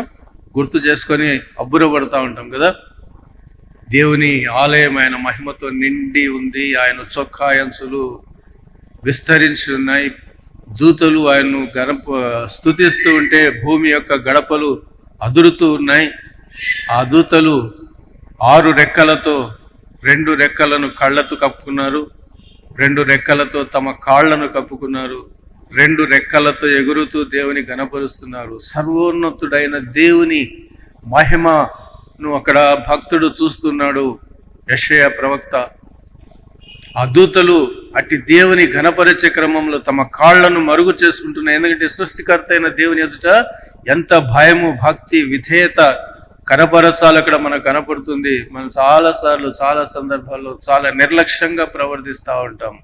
గుర్తు చేసుకొని అబ్బురపడుతూ ఉంటాం కదా. దేవుని ఆలయం ఆయన మహిమతో నిండి ఉంది. ఆయన చొక్కా అంచులు విస్తరించి ఉన్నాయి. దూతలు ఆయన్ను స్తుతిస్తూ ఉంటే భూమి యొక్క గడపలు అదురుతూ ఉన్నాయి. ఆ దూతలు 6 రెక్కలతో 2 రెక్కలను కళ్ళతో కప్పుకున్నారు, 2 రెక్కలతో తమ కాళ్లను కప్పుకున్నారు, 2 రెక్కలతో ఎగురుతూ దేవుని గణపరుస్తున్నారు. సర్వోన్నతుడైన దేవుని మహిమను అక్కడ భక్తుడు చూస్తున్నాడు, యెషయా ప్రవక్త. ఆ దూతలు అట్టి దేవుని ఘనపరిచే క్రమంలో తమ కాళ్లను మరుగు చేసుకుంటున్నాయి. ఎందుకంటే సృష్టికర్త అయిన దేవుని ఎదుట ఎంత భయము, భక్తి, విధేయత కనపరచాలి అక్కడ మనకు కనపడుతుంది. మనం చాలాసార్లు చాలా సందర్భాల్లో చాలా నిర్లక్ష్యంగా ప్రవర్తిస్తూ ఉంటాం.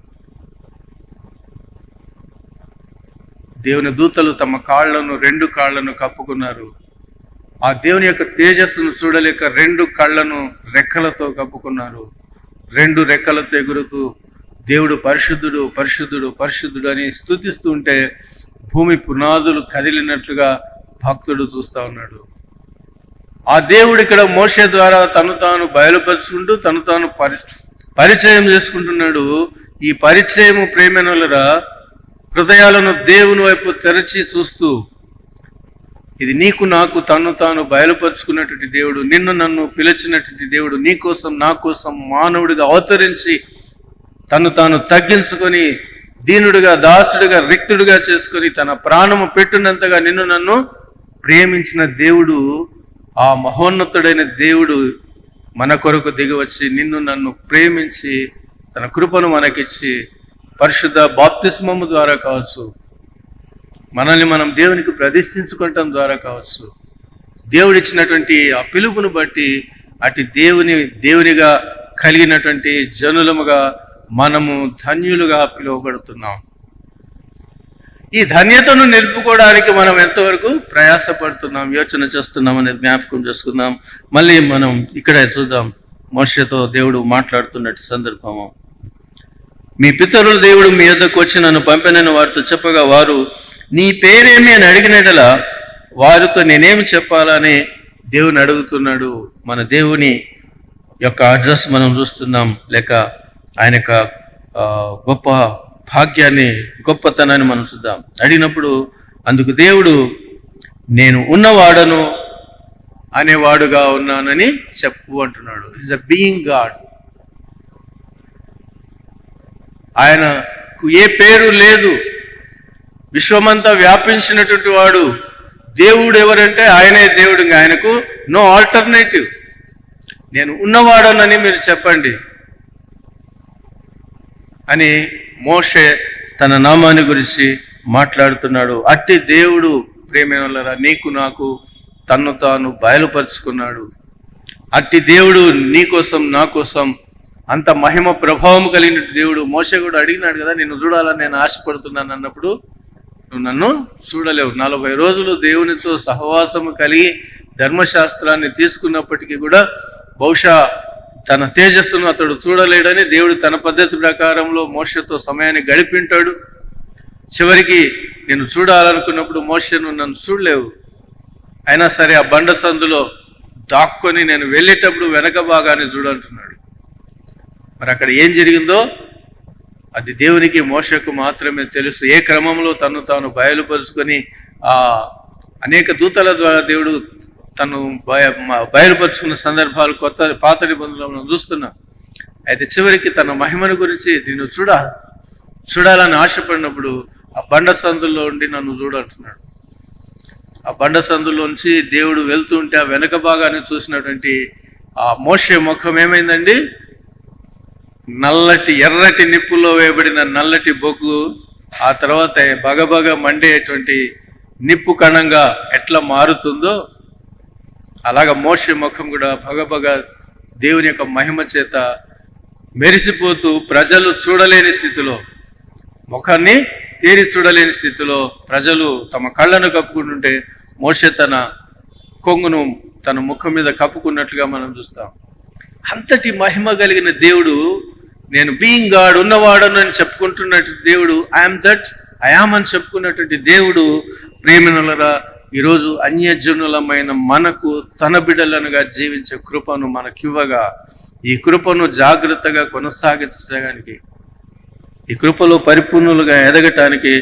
దేవుని దూతలు తమ కాళ్లను 2 కాళ్లను కప్పుకున్నారు. ఆ దేవుని యొక్క తేజస్సును చూడలేక 2 కళ్ళను రెక్కలతో కప్పుకున్నారు. 2 రెక్కలతో ఎగురుతూ దేవుడు పరిశుద్ధుడు పరిశుద్ధుడు పరిశుద్ధుడు అని స్తుతిస్తూ ఉంటే భూమి పునాదులు కదిలినట్లుగా భక్తుడు చూస్తా ఉన్నాడు. ఆ దేవుడు ఇక్కడ మోషే ద్వారా తను తాను బయలుపరుచుకుంటూ తను తాను పరిచయం చేసుకుంటున్నాడు. ఈ పరిచయము ప్రేమనులరా హృదయాలను దేవుని వైపు తెరచి చూస్తూ, ఇది నీకు నాకు తను తాను బయలుపరుచుకున్నటువంటి దేవుడు, నిన్ను నన్ను పిలిచినటువంటి దేవుడు, నీ కోసం నా కోసం మానవుడిగా అవతరించి తను తాను తగ్గించుకొని దీనుడిగా దాసుడిగా రిక్తుడిగా చేసుకొని తన ప్రాణము పెట్టినంతగా నిన్ను నన్ను ప్రేమించిన దేవుడు, ఆ మహోన్నతుడైన దేవుడు మన కొరకు దిగివచ్చి నిన్ను నన్ను ప్రేమించి తన కృపను మనకిచ్చి పరిశుద్ధ బాప్తిస్మము ద్వారా కావచ్చు, మనల్ని మనం దేవునికి ప్రతిష్ఠించుకోవటం ద్వారా కావచ్చు, దేవుడిచ్చినటువంటి ఆ పిలుపును బట్టి అటు దేవునిగా కలిగినటువంటి జనులముగా మనము ధన్యులుగా పిలువబడుతున్నాం. ఈ ధన్యతను నిలుపుకోవడానికి మనం ఎంతవరకు ప్రయాసపడుతున్నాం, యోచన చేస్తున్నాం అనేది జ్ఞాపకం చేసుకుందాం. మళ్ళీ మనం ఇక్కడే చూద్దాం. మోషేతో దేవుడు మాట్లాడుతున్నట్టు సందర్భము. మీ పితరుల దేవుడు మీ యొద్దకు వచ్చి నన్ను పంపినని వారితో చెప్పగా వారు నీ పేరేమి అని అడిగినట్లా వారితో నేనేమి చెప్పాలని దేవుని అడుగుతున్నాడు. మన దేవుని యొక్క అడ్రస్ మనం చూస్తున్నాం, లేక ఆయన యొక్క గొప్ప భాగ్యాన్ని, గొప్పతనాన్ని మనం చూద్దాం. అడిగినప్పుడు అందుకు దేవుడు నేను ఉన్నవాడను అనేవాడుగా ఉన్నానని చెప్పు అంటున్నాడు. Is a being God. ఆయనకు ఏ పేరు లేదు, విశ్వమంతా వ్యాపించినటువంటి వాడు. దేవుడు ఎవరంటే ఆయనే దేవుడు, ఆయనకు నో ఆల్టర్నేటివ్. నేను ఉన్నవాడనని మీరు చెప్పండి అని మోషే తన నామాన్ని గురించి మాట్లాడుతున్నాడు. అట్టి దేవుడు ప్రేమనులారా నీకు నాకు తన్ను తాను బయలుపరుచుకున్నాడు. అట్టి దేవుడు నీ కోసం నా కోసం అంత మహిమ ప్రభావం కలిగిన దేవుడు. మోషే కూడా అడిగినాడు కదా, నిన్ను చూడాలని నేను ఆశపడుతున్నాను అన్నప్పుడు నువ్వు నన్ను చూడలేవు. 40 రోజులు దేవునితో సహవాసము కలిగి ధర్మశాస్త్రాన్ని తీసుకున్నప్పటికీ కూడా బహుశా తన తేజస్సును అతడు చూడలేడని దేవుడు తన పద్ధతి ప్రకారంలో మోషేతో సమయాన్ని గడిపింటాడు. చివరికి నేను చూడాలనుకున్నప్పుడు మోషే నువ్వు నన్ను చూడలేవు, అయినా సరే ఆ బండ సందులో దాక్కొని నేను వెళ్ళేటప్పుడు వెనక భాగాన్ని చూడంటున్నాడు. మరి అక్కడ ఏం జరిగిందో అది దేవునికి మోషకు మాత్రమే తెలుసు. ఏ క్రమంలో తను తాను బయలుపరుచుకొని ఆ అనేక దూతల ద్వారా దేవుడు తను బయలుపరుచుకున్న సందర్భాలు పాత నిబంధనలో మనం చూస్తున్నాం. అయితే చివరికి తన మహిమను గురించి నిన్ను చూడాలని ఆశపడినప్పుడు ఆ బండ సందుల్లో ఉండి నన్ను చూడంటున్నాడు. ఆ బండ సందులోంచి దేవుడు వెళ్తూ ఉంటే ఆ వెనక భాగాన్ని చూసినటువంటి ఆ మోషే ముఖం ఏమైందండి? నల్లటి ఎర్రటి నిప్పుల్లో వేయబడిన నల్లటి బొగ్గు, ఆ తర్వాత బగబగ మండేటువంటి నిప్పు కణంగా ఎట్లా మారుతుందో అలాగా మోషే ముఖం కూడా భగభగ దేవుని యొక్క మహిమ చేత మెరిసిపోతూ ప్రజలు చూడలేని స్థితిలో, ముఖాన్ని తేరి చూడలేని స్థితిలో ప్రజలు తమ కళ్ళను కప్పుకుంటుంటే మోషే తన కొంగును తన ముఖం మీద కప్పుకున్నట్లుగా మనం చూస్తాం. అంతటి మహిమ కలిగిన దేవుడు, నేను బీయింగ్ గాడ్ ఉన్నవాడను అని చెప్పుకుంటున్నటువంటి దేవుడు, ఐఎమ్ దట్ ఐ యామ్ అని చెప్పుకున్నటువంటి దేవుడు ప్రేమనులరా ఈరోజు అన్యజనులమైన మనకు తన బిడ్డలనుగా జీవించే కృపను మనకివ్వగా, ఈ కృపను జాగ్రత్తగా కొనసాగించడానికి, ఈ కృపలో పరిపూర్ణులుగా ఎదగటానికి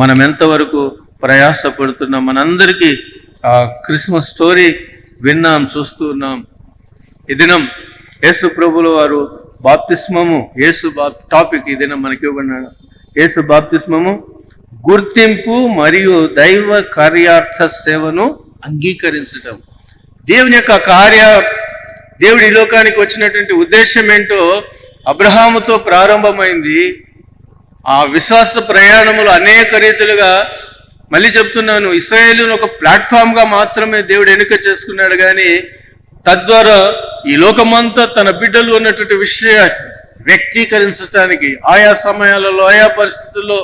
మనం ఎంతవరకు ప్రయాసపడుతున్నాం. మనందరికీ ఆ క్రిస్మస్ స్టోరీ విన్నాం, చూస్తూ ఉన్నాం. ఈ దినం యేసు ప్రభుల వారు బాప్తిస్మము, టాపిక్ ఈ దినం మనకి ఇవ్వబడిన యేసు బాప్తిస్మము గుర్తింపు మరియు దైవ కార్యార్థ సేవను అంగీకరించటం. దేవుని యొక్క దేవుడి ఈ లోకానికి వచ్చినటువంటి ఉద్దేశం ఏంటో అబ్రహాముతో ప్రారంభమైంది. ఆ విశ్వాస ప్రయాణములు అనేక రీతులుగా, మళ్ళీ చెప్తున్నాను, ఇశ్రాయేలును ఒక ప్లాట్ఫామ్గా మాత్రమే దేవుడు ఎన్నిక చేసుకున్నాడు. కానీ తద్వారా ఈ లోకమంతా తన బిడ్డలు ఉన్నటువంటి విషయాన్ని వ్యక్తీకరించడానికి ఆయా సమయాలలో, ఆయా పరిస్థితుల్లో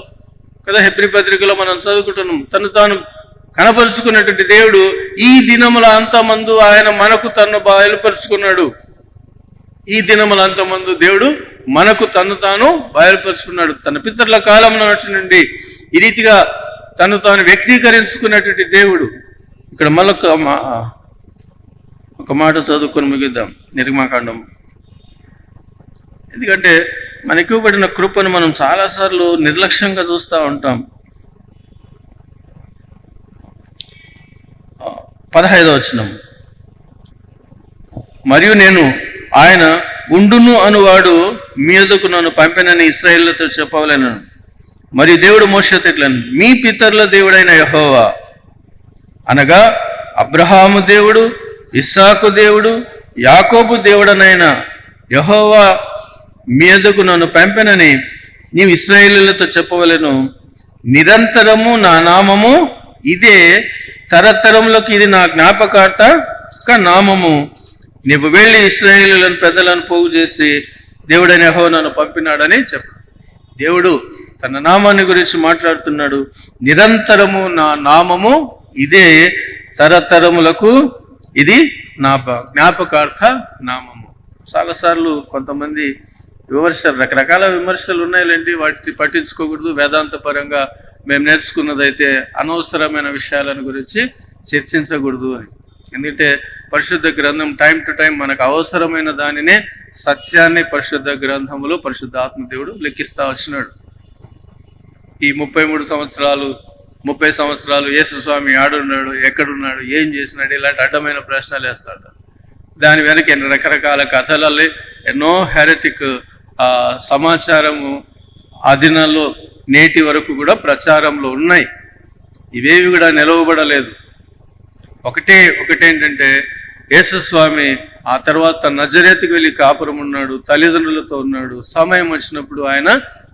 కదా, హెబ్రీ పత్రికలో మనం చదువుకుంటున్నాం, తను తాను కనపరుచుకున్నటువంటి దేవుడు ఈ దినముల అంతమందు ఆయన మనకు తను బయలుపరుచుకున్నాడు. ఈ దినముల అంతమందు దేవుడు మనకు తను తాను బయలుపరుచుకున్నాడు. తన పితరుల కాలం నుండి ఈ రీతిగా తను తాను వ్యక్తీకరించుకున్నటువంటి దేవుడు. ఇక్కడ మళ్ళొక ఒక మాట చదువుకొని ముగిద్దాం. నిర్గమాకాండం. ఎందుకంటే మనకి ఇవ్వబడిన కృపను మనం చాలాసార్లు నిర్లక్ష్యంగా చూస్తూ ఉంటాం. 15వ వచనం, మరియు నేను ఆయన ఉండును అనువాడు మీదకు నన్ను పంపినని ఇశ్రాయేలుతో చెప్పవలెను. మరియు దేవుడు మోషేతో ఇట్లను, మీ పితరుల దేవుడైన యెహోవా అనగా అబ్రహాము దేవుడు, ఇస్సాకు దేవుడు, యాకోబు దేవుడనైన యెహోవా మీదకు నన్ను పంపినని నీవు ఇశ్రాయేలులతో చెప్పవలెను. నిరంతరము నా నామము ఇదే, తరతరములకు ఇది నా జ్ఞాపకార్థక నామము. నీవు వెళ్ళి ఇశ్రాయేలులను పెద్దలను పోగు చేసి దేవుడైన యెహోవా నన్ను పంపినాడని చెప్పు. దేవుడు తన నామాన్ని గురించి మాట్లాడుతున్నాడు. నిరంతరము నా నామము ఇదే, తరతరములకు ఇది నా జ్ఞాపకార్థ నామము. చాలాసార్లు కొంతమంది రకరకాల విమర్శలు ఉన్నాయిలేంటి, వాటిని పట్టించుకోకూడదు. వేదాంత పరంగా మేము నేర్చుకున్నదైతే అనవసరమైన విషయాలను గురించి చర్చించకూడదు అని. ఎందుకంటే పరిశుద్ధ గ్రంథం టైం టు టైం మనకు అవసరమైన దానినే, సత్యాన్ని పరిశుద్ధ గ్రంథములో పరిశుద్ధ ఆత్మదేవుడు లెక్కిస్తా వచ్చినాడు. ఈ 30 సంవత్సరాలు యేసుస్వామి ఆడున్నాడు, ఎక్కడున్నాడు, ఏం చేసినాడు, ఇలాంటి అడ్డమైన ప్రశ్నలు వేస్తాడు. దాని వెనక రకరకాల కథలలో ఎన్నో హెరెటిక్ సమాచారము ఆ దినాల్లో నేటి వరకు కూడా ప్రచారంలో ఉన్నాయి. ఇవేవి కూడా నిలవబడలేదు. ఒకటేంటంటే యేసుస్వామి ఆ తర్వాత నజరేతుకు వెళ్ళి కాపురం ఉన్నాడు, తల్లిదండ్రులతో ఉన్నాడు. సమయం వచ్చినప్పుడు ఆయన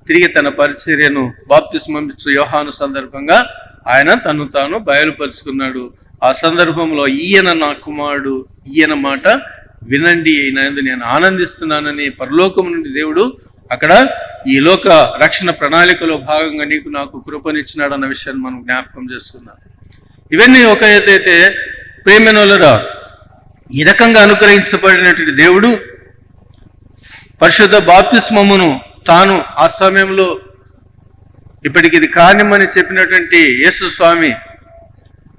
తిరిగి తన పరిచర్యను బాప్తిస్మం ఇచ్చు యోహాను సందర్భంగా ఆయన తను తాను బయలుపరుచుకున్నాడు. ఆ సందర్భంలో ఈయన నా కుమారుడు, ఈయన మాట వినండి, ఈయన నేను ఆనందిస్తున్నానని పరలోకం నుండి దేవుడు అక్కడ ఈ లోక రక్షణ ప్రణాళికలో భాగంగా నీకు నాకు కృపనిచ్చినాడు అన్న విషయాన్ని మనం జ్ఞాపకం చేసుకున్నాం. ఇవన్నీ ఒక ఎత్తైతే ప్రేమనులరా, ఈ రకంగా అనుగ్రహించబడినటువంటి దేవుడు పరిశుద్ధ బాప్తిస్మమును తాను ఆ సమయంలో ఇప్పటికి ఇది కానిమని చెప్పినటువంటి యేసు స్వామి,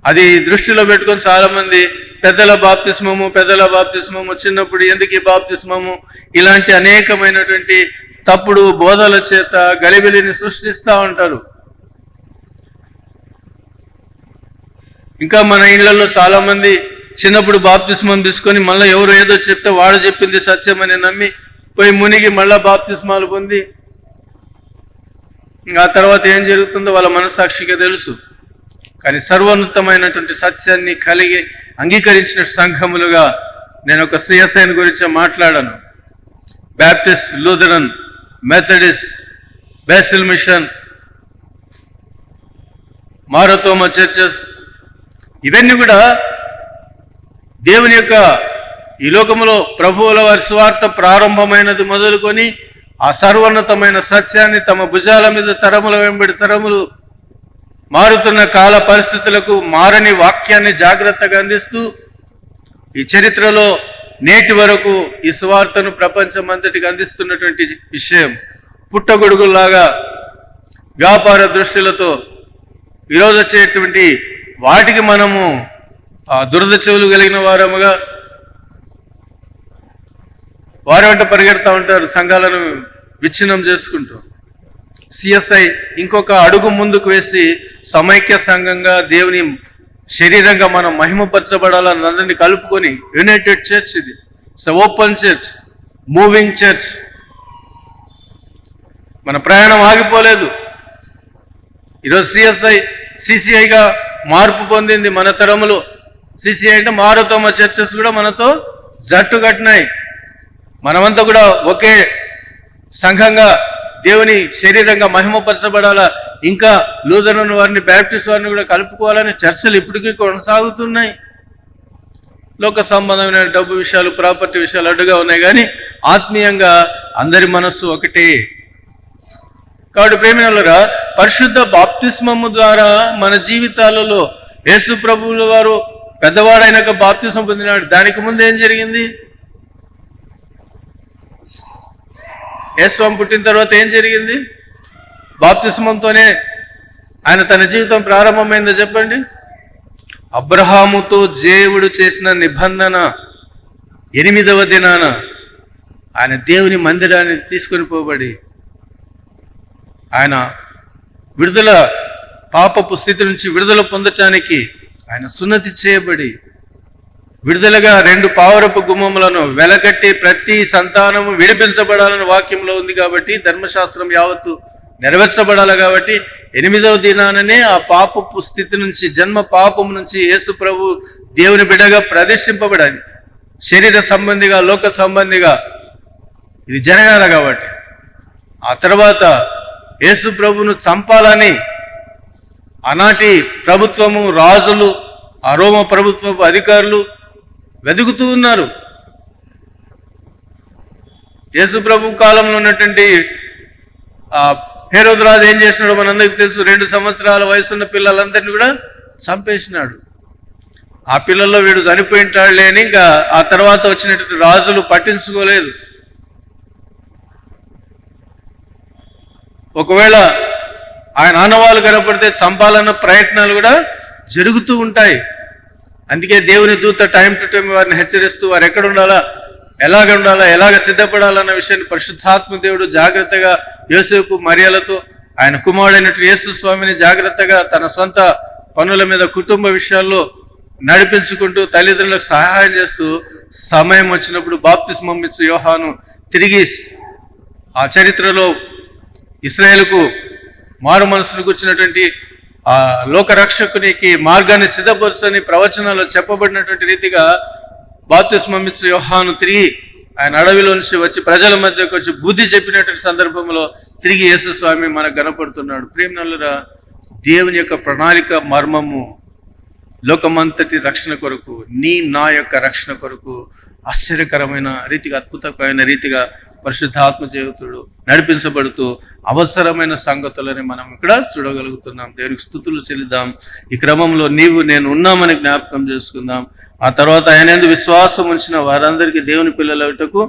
అది దృష్టిలో పెట్టుకొని చాలామంది పెద్దల బాప్తిస్మము చిన్నప్పుడు ఎందుకు ఈ బాప్తిస్మము, ఇలాంటి అనేకమైనటువంటి తప్పుడు బోధల చేత గలిబిలిని సృష్టిస్తూ ఉంటారు. ఇంకా మన ఇళ్లలో చాలా మంది చిన్నప్పుడు బాప్తిస్మం తీసుకొని మళ్ళీ ఎవరు ఏదో చెప్తే వాడు చెప్పింది సత్యమని నమ్మి పోయి మునిగి మళ్ళా బాప్తిస్మాలు పొంది ఆ తర్వాత ఏం జరుగుతుందో వాళ్ళ మనస్సాక్షిగా తెలుసు. కానీ సర్వోన్నతమైనటువంటి సత్యాన్ని కలిగి అంగీకరించిన సంఘములుగా నేను ఒక CSI గురించి మాట్లాడాను. Baptist, Lutheran, Methodist, Basel Mission, Marthoma churches, ఇవన్నీ కూడా దేవుని యొక్క ఈ లోకములో ప్రభువుల వారి సువార్త ప్రారంభమైనది మొదలుకొని ఆ సర్వోన్నతమైన సత్యాన్ని తమ భుజాల మీద తరముల వెంబడి తరములు మారుతున్న కాల పరిస్థితులకు మారని వాక్యాన్ని జాగ్రత్తగా అందిస్తూ ఈ చరిత్రలో నేటి వరకు ఈ సువార్తను ప్రపంచమంతటికి అందిస్తున్నటువంటి విషయం. పుట్టగొడుగులాగా వ్యాపార దృష్టిలతో ఈరోజు వచ్చేటువంటి వాటికి మనము దురద చెవులు కలిగిన వారముగా వారి వెంట పరిగెడతా ఉంటారు, సంఘాలను విచ్ఛిన్నం చేసుకుంటూ. సిఎస్ఐ ఇంకొక అడుగు ముందుకు వేసి సమైక్య సంఘంగా దేవుని శరీరంగా మనం మహిమపరచబడాలని అందరినీ కలుపుకొని యునైటెడ్ చర్చ్, ఇది ఓపెన్ చర్చ్, మూవింగ్ చర్చ్. మన ప్రయాణం ఆగిపోలేదు. ఈరోజు సిసిఐగా మార్పు పొందింది మన తరములో. సిసిఐ అంటే మారుతోమ చర్చెస్ కూడా మనతో జట్టు కట్టినాయి. మనమంతా కూడా ఒకే సంఘంగా దేవుని శరీరంగా మహిమపరచబడాలా, ఇంకా లూథరన్ వారిని, బ్యాప్టిస్ట్ వారిని కూడా కలుపుకోవాలని చర్చలు ఇప్పటికీ కొనసాగుతున్నాయి. లోక సంబంధమైన డబ్బు విషయాలు, ప్రాపర్టీ విషయాలు అడ్డుగా ఉన్నాయి, కానీ ఆత్మీయంగా అందరి మనస్సు ఒకటే. కాబట్టి ప్రేమినులారా, పరిశుద్ధ బాప్తిస్మము ద్వారా మన జీవితాలలో యేసు ప్రభువుల వారు పెద్దవాడైనాక బాప్తిస్మం పొందినాడు. దానికి ముందు ఏం జరిగింది? యేసుస్వామి పుట్టిన తర్వాత ఏం జరిగింది? బాప్తిస్మంతోనే ఆయన తన జీవితం ప్రారంభమైందో చెప్పండి. అబ్రహాముతో దేవుడు చేసిన నిబంధన 8వ దినాన ఆయన దేవుని మందిరాన్ని తీసుకొని పోబడి ఆయన విడుదల, పాపపు స్థితి నుంచి విడుదల పొందటానికి ఆయన సున్నతి చేయబడి విడుదలగా 2 పావురపు గుమ్మములను వెలకట్టి ప్రతి సంతానము విడిపించబడాలని వాక్యంలో ఉంది. కాబట్టి ధర్మశాస్త్రం యావత్తు నెరవేర్చబడాలి. కాబట్టి 8వ దినాననే ఆ పాపపు స్థితి నుంచి, జన్మ పాపం నుంచి యేసు ప్రభు దేవుని బిడ్డగా ప్రదర్శింపబడాలి. శరీర సంబంధిగా, లోక సంబంధిగా ఇది జరగాలి. కాబట్టి ఆ తర్వాత యేసు ప్రభును చంపాలని ఆనాటి ప్రభుత్వము, రాజులు, ఆ రోమ ప్రభుత్వపు అధికారులు వెతుకుతూ ఉన్నారు. యేసు ప్రభు కాలంలో ఉన్నటువంటి హేరోదు రాజు ఏం చేసినాడో మనందరికీ తెలుసు. 2 సంవత్సరాల వయసున్న పిల్లలందరినీ కూడా చంపేసినాడు. ఆ పిల్లల్లో వీడు చనిపోయింటాడులే అని ఇంకా ఆ తర్వాత వచ్చినటువంటి రాజులు పట్టించుకోలేదు. ఒకవేళ ఆయన ఆనవాళ్ళు కనపడితే చంపాలన్న ప్రయత్నాలు కూడా జరుగుతూ ఉంటాయి. అందుకే దేవుని దూత టైం టు టైం వారిని హెచ్చరిస్తూ వారు ఎక్కడ ఉండాలా, ఎలాగ సిద్ధపడాలన్న విషయాన్ని పరిశుద్ధాత్మ దేవుడు జాగ్రత్తగా యోసేపు మరియలతో, ఆయన కుమారుడైనటువంటి యేసు స్వామిని జాగ్రత్తగా తన సొంత పనుల మీద, కుటుంబ విషయాల్లో నడిపించుకుంటూ తల్లిదండ్రులకు సహాయం చేస్తూ సమయం వచ్చినప్పుడు బాప్తిస్మం ఇచ్చు యోహాను తిరిగి ఆ చరిత్రలో ఇశ్రాయేలుకు మారు మనసును కూర్చున్నటువంటి ఆ లోకరక్షకునికి మార్గాన్ని సిద్ధపరచని ప్రవచనాల్లో చెప్పబడినటువంటి రీతిగా బాప్తిస్మం ఇచ్చు యోహాను తిరిగి ఆయన అడవిలో నుంచి వచ్చి ప్రజల మధ్యకు వచ్చి బుద్ధి చెప్పినటువంటి సందర్భంలో తిరిగి యేసు స్వామి మనకు కనపడుతున్నాడు. ప్రేమనులారా, దేవుని యొక్క ప్రణాళిక మర్మము లోకమంతటి రక్షణ కొరకు, నా యొక్క రక్షణ కొరకు ఆశ్చర్యకరమైన రీతిగా, అద్భుతమైన రీతిగా పరిశుద్ధాత్మ జీవితుడు నడిపించబడుతూ అవసరమైన సంగతులని మనం ఇక్కడ చూడగలుగుతున్నాం. దేవునికి స్తుతులు చెల్లిద్దాం. ఈ క్రమంలో నీవు నేను ఉన్నామని జ్ఞాపకం చేసుకుందాం. ఆ తర్వాత ఆయన యందు విశ్వాసం ఉంచిన వారందరికీ దేవుని పిల్లలటకు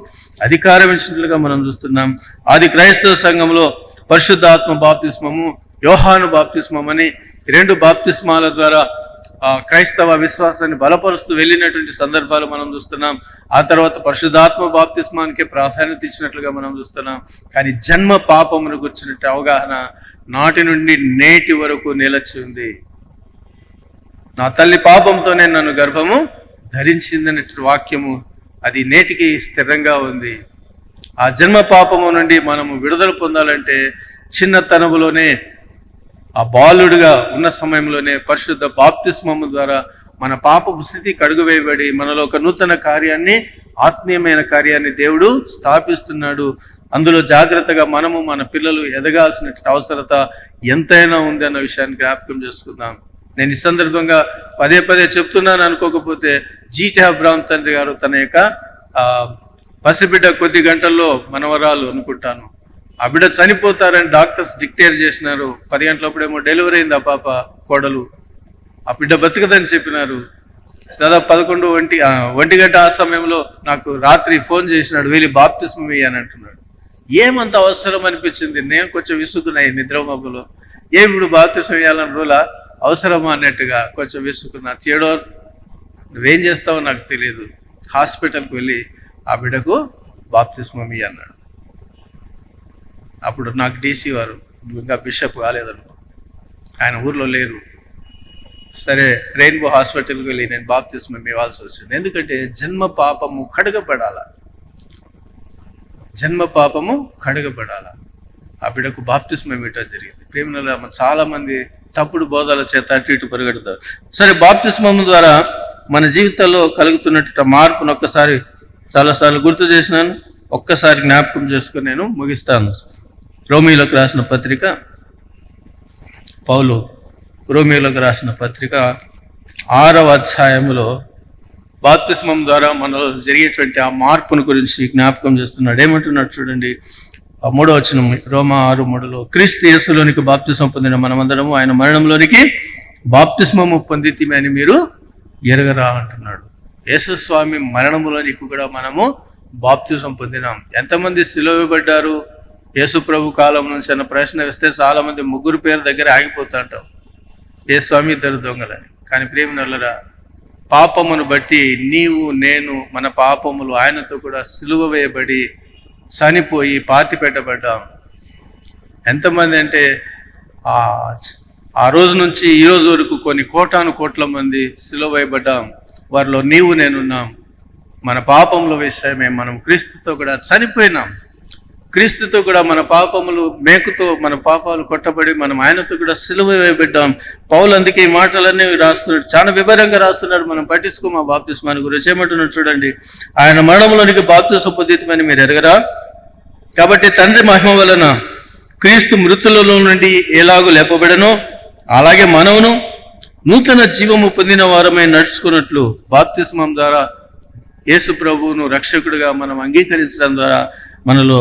అధికారం ఇచ్చినట్లుగా మనం చూస్తున్నాం. ఆది క్రైస్తవ సంఘంలో పరిశుద్ధాత్మ బాప్తిస్మము, యోహాను బాప్తిస్మం అని 2 బాప్తిస్మాల ద్వారా క్రైస్తవ విశ్వాసాన్ని బలపరుస్తూ వెళ్ళినటువంటి సందర్భాలు మనం చూస్తున్నాం. ఆ తర్వాత పరిశుద్ధాత్మ బాప్తిస్మానికి ప్రాధాన్యత ఇచ్చినట్లుగా మనం చూస్తున్నాం. కానీ జన్మ పాపమును గుర్చినట్టు అవగాహన నాటి నుండి నేటి వరకు నిలచి ఉంది. నా తల్లి పాపంతోనే నన్ను గర్భము ధరించిందనే వాక్యము అది నేటికి స్థిరంగా ఉంది. ఆ జన్మ పాపము నుండి మనము విడుదల పొందాలంటే చిన్నతనములోనే, ఆ బాలుడుగా ఉన్న సమయంలోనే పరిశుద్ధ బాప్తిస్మము ద్వారా మన పాపపు స్థితి కడుగువేయబడి మనలో ఒక నూతన కార్యాన్ని, ఆత్మీయమైన కార్యాన్ని దేవుడు స్థాపిస్తున్నాడు. అందులో జాగ్రత్తగా మనము, మన పిల్లలు ఎదగాల్సిన అవసరత ఎంతైనా ఉంది అన్న విషయాన్ని జ్ఞాపకం చేసుకుందాం. నేను ఈ సందర్భంగా పదే చెప్తున్నాను అనుకోకపోతే, జీటీ అబ్రామ్ తండ్రి గారు తన యొక్క పసిబిడ్డ కొద్ది గంటల్లో మనవరాలు అనుకుంటాను, ఆ బిడ్డ చనిపోతారని డాక్టర్స్ డిక్టేర్ చేసినారు. 10 గంటలప్పుడేమో డెలివరీ అయింది. ఆ పాప కోడలు, ఆ బిడ్డ బతుకదని చెప్పినారు. దాదాపు 11 గంట ఆ సమయంలో నాకు రాత్రి ఫోన్ చేసినాడు, వెళ్ళి బాప్తిస్మం ఇయ్యని అంటున్నాడు. ఏమంత అవసరం అనిపించింది. నేను కొంచెం విసుగున్నాయి నిద్రమబ్బులో. ఇప్పుడు బాప్తిస్మం ఇయ్యాలని రూలా? అవసరమా అన్నట్టుగా కొంచెం విసుకున్నా. థియోడోర్, నువ్వేం చేస్తావో నాకు తెలియదు, హాస్పిటల్కి వెళ్ళి ఆ బిడ్డకు బాప్తిస్మం ఇయ్యి అన్నాడు. అప్పుడు నాకు డీసీ వారు, ఇంకా బిషప్ కాలేదనుకో, ఆయన ఊర్లో లేరు. సరే రెయిన్బో హాస్పిటల్కి వెళ్ళి నేను బాప్తిస్మం ఇవ్వాల్సి వచ్చింది. ఎందుకంటే జన్మ పాపము కడగబడాల, జన్మ పాపము కడగబడాల. ఆ బిడ్డకు బాప్తిస్మం ఇవ్వటం జరిగింది. ప్రేమలో చాలా మంది తప్పుడు బోధాల చేత అటు ఇటు పరిగెడతారు. సరే, బాప్తిస్మం ద్వారా మన జీవితాల్లో కలుగుతున్నట్టు మార్పును ఒక్కసారి చాలాసార్లు గుర్తు చేసినాను, ఒక్కసారి జ్ఞాపకం చేసుకుని నేను ముగిస్తాను. రోమీయులకు రాసిన పత్రిక, పౌలు రోమీయులకు రాసిన పత్రిక 6వ అధ్యాయములో బాప్తిస్మం ద్వారా మనలో జరిగేటువంటి ఆ మార్పును గురించి జ్ఞాపకం చేస్తున్నాడు. ఏమంటున్నాడు చూడండి, 3వ వచనం, రోమా 6:3లో, క్రీస్తు యేసులోనికి బాప్తిస్మం పొందిన మనమందరము ఆయన మరణంలోనికి బాప్తిస్మము పొందితిమి అని మీరు ఎరగరా అంటున్నాడు. యేసుస్వామి మరణములోనికి కూడా మనము బాప్తిస్మం పొందినాం. ఎంతమంది సిలువబడ్డారు యేసు ప్రభు కాలం నుంచి అన్న ప్రశ్న వేస్తే చాలా మంది 3 పేరు దగ్గర ఆగిపోతా అంటాం. యేసుస్వామి 2 దొంగలని. కానీ ప్రేమనులరా, పాపమును బట్టి నీవు నేను మన పాపములు ఆయనతో కూడా సిలువ వేయబడి చనిపోయి పాతి పెట్టబడ్డాం. ఎంతమంది అంటే ఆ రోజు నుంచి ఈ రోజు వరకు కొన్ని కోట్ల మంది సిలువ వేయబడ్డాం. వారిలో నీవు నేనున్నాం. మన పాపముల విషయమే మనం క్రీస్తుతో కూడా చనిపోయినాం. క్రీస్తుతో కూడా మన పాపములు మేకుతో మన పాపాలు కొట్టబడి మనం ఆయనతో కూడా సిలువ వేయబడ్డాం. పౌలు అందుకే ఈ మాటలన్నీ రాస్తున్నాడు, చాలా వివరంగా రాస్తున్నాడు. మనం పట్టించుకోమా బాప్తిస్మాన్ని గురించి. ఏమంటున్నాడు చూడండి, ఆయన మరణంలోనికి బాప్తిస్మ పొందితమని మీరు ఎరగరా? కాబట్టి తండ్రి మహిమ వలన క్రీస్తు మృతులలో నుండి ఎలాగూ లేపబడనో అలాగే మనమును నూతన జీవము పొందిన వారమై నడుచుకున్నట్లు బాప్తిస్మం ద్వారా యేసు ప్రభువును రక్షకుడిగా మనం అంగీకరించడం ద్వారా మనలో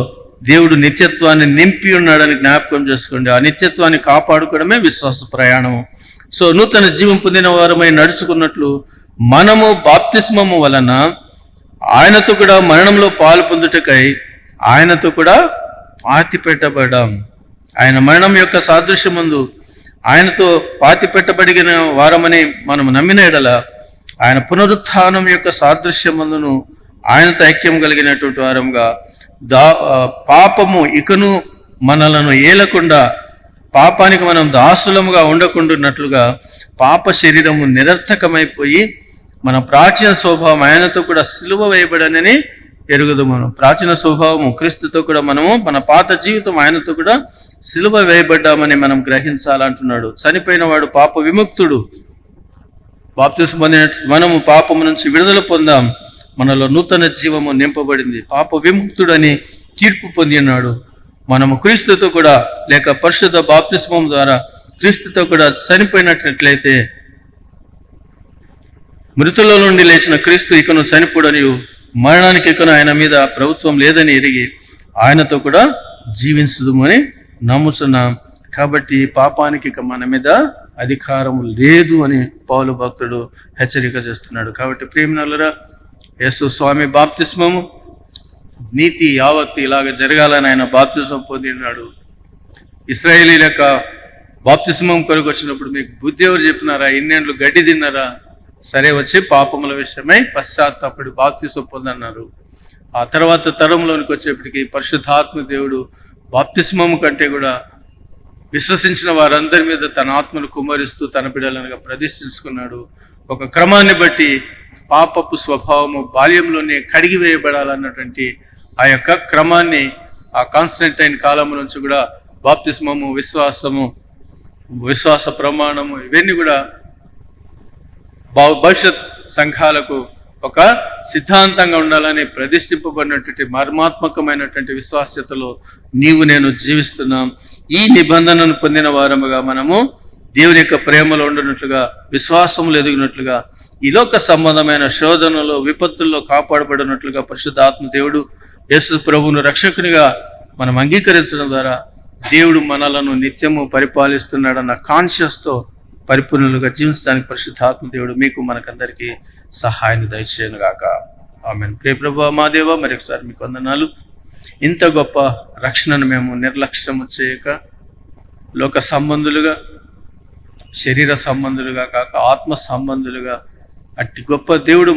దేవుడు నిత్యత్వాన్ని నింపి ఉన్నాడని జ్ఞాపకం చేసుకోండి. ఆ నిత్యత్వాన్ని కాపాడుకోవడమే విశ్వాస ప్రయాణము. సో నూతన జీవం పొందిన వారమై నడుచుకున్నట్లు మనము బాప్తిస్మము వలన ఆయనతో కూడా మరణంలో పాలు పొందుటకై ఆయనతో కూడా పాతి పెట్టబడ్డాం. ఆయన మరణం యొక్క సాదృశ్యమందు ఆయనతో పాతి పెట్టబడిన వారమని మనం నమ్మిన ఎడల ఆయన పునరుత్థానం యొక్క సాదృశ్యమందును ఆయనతో ఐక్యం కలిగినటువంటి వారంగా పాపము ఇకను మనలను ఏలకుండా, పాపానికి మనం దాసులముగా ఉండకుండాన్నట్లుగా పాప శరీరము నిరర్థకమైపోయి మన ప్రాచీన స్వభావం ఆయనతో కూడా సిలువ వేయబడనని ఎరుగుదు. మనం ప్రాచీన స్వభావము క్రీస్తుతో కూడా మనము మన పాత జీవితం ఆయనతో కూడా సిలువ వేయబడ్డామని మనం గ్రహించాలంటున్నాడు. చనిపోయిన వాడు పాప విముక్తుడు. బాప్తిస్మం పొందినట్లు మనము పాపము నుంచి విడుదల పొందాం. మనలో నూతన జీవము నింపబడింది. పాప విముక్తుడని తీర్పు పొందినాడు. మనము క్రీస్తుతో కూడా లేక పరిశుద్ధ బాప్తిస్మం ద్వారా క్రీస్తుతో కూడా చనిపోయినట్లయితే మృతుల నుండి లేచిన క్రీస్తు ఇకను చనిపోడని, మరణానికి ఇకను ఆయన మీద ప్రభుత్వం లేదని ఎరిగి ఆయనతో కూడా జీవించుదుమని నమ్ముతున్నాం. కాబట్టి పాపానికి ఇక మన మీద అధికారం లేదు అని పౌలు భక్తుడు హెచ్చరిక చేస్తున్నాడు. కాబట్టి ప్రియమైనవారా, యేసు స్వామి బాప్తిస్మము నీతి యావత్తు ఇలాగ జరగాలని ఆయన బాప్తిస్మం పొందినాడు. ఇశ్రాయేలీల యొక్క బాప్తిస్మం కొరకు వచ్చినప్పుడు మీకు బుద్ధి ఎవరు చెప్పినారా? ఇన్నేళ్ళు గడ్డి తిన్నారా? సరే వచ్చి పాపముల విషయమై పశ్చాత్తాపడి బాప్తిస్మం పొందన్నారు. ఆ తర్వాత తరంలోనికి వచ్చేప్పటికి పరిశుద్ధాత్మ దేవుడు బాప్తిస్మము కంటే కూడా విశ్వసించిన వారందరి మీద తన ఆత్మను కుమ్మరిస్తూ తన బిడ్డలనుగా ప్రతిష్ఠించుకున్నాడు. ఒక క్రమాన్ని బట్టి పాపపు స్వభావము బాల్యంలోనే కడిగివేయబడాలన్నటువంటి ఆ యొక్క క్రమాన్ని ఆ కాన్స్టంటైన్ కాలం నుంచి కూడా బాప్తిస్మము, విశ్వాసము, విశ్వాస ప్రమాణము ఇవన్నీ కూడా భవిష్యత్ సంఘాలకు ఒక సిద్ధాంతంగా ఉండాలని ప్రతిష్ఠింపబడినటువంటి మర్మాత్మకమైనటువంటి విశ్వాస్యతలో నీవు నేను జీవిస్తున్నాం. ఈ నిబంధనను పొందిన వారముగా మనము దేవుని యొక్క ప్రేమలో ఉండినట్లుగా, విశ్వాసములు ఎదిగినట్లుగా, ఈ లోక సంబంధమైన శోధనలో విపత్తుల్లో కాపాడబడినట్లుగా పరిశుద్ధాత్మ దేవుడు యేసు ప్రభువును రక్షకునిగా మనం అంగీకరించడం ద్వారా దేవుడు మనలను నిత్యము పరిపాలిస్తున్నాడన్న కాన్షియస్తో పరిపూర్ణులుగా జీవించడానికి పరిశుద్ధాత్మ దేవుడు మీకు మనకందరికీ సహాయాన్ని దయచేయను గాక. ఆమేన్. ప్రియ ప్రభువా మా దేవా, మరొకసారి మీకు వందనాలు. ఇంత గొప్ప రక్షణను మేము నిర్లక్ష్యము చేయక లోక సంబంధులుగా శరీర సంబంధులుగా కాక ఆత్మ సంబంధులుగా అట్టి గొప్ప దేవుడు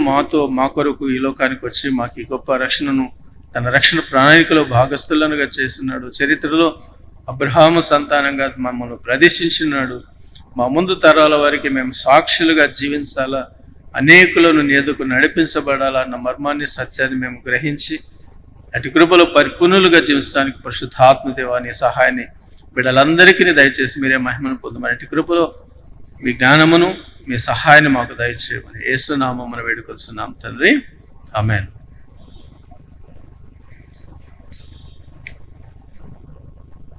మా కొరకు ఈ లోకానికి వచ్చి మాకు ఈ గొప్ప రక్షణను తన రక్షణ ప్రణాళికలో భాగస్థులనుగా చేస్తున్నాడు. చరిత్రలో అబ్రహాము సంతానంగా మమ్మల్ని ప్రదర్శించినాడు. మా ముందు తరాల వారికి మేము సాక్షులుగా జీవించాలా, అనేకులను ఎదుకు నడిపించబడాలా అన్న మర్మాన్ని, సత్యాన్ని మేము గ్రహించి అటు కృపలో పరిపూర్ణులుగా జీవించడానికి పరిశుద్ధాత్మ దేవాని సహాయాన్ని బిడ్డలందరికీ దయచేసి మీరే మహిమను పొందమని, అటు కృపలో మీ జ్ఞానమును మీ సహాయాన్ని మాకు దయచేయమని యేసు నామమున వేడుకొస్తున్నాం తండ్రి. ఆమేన్.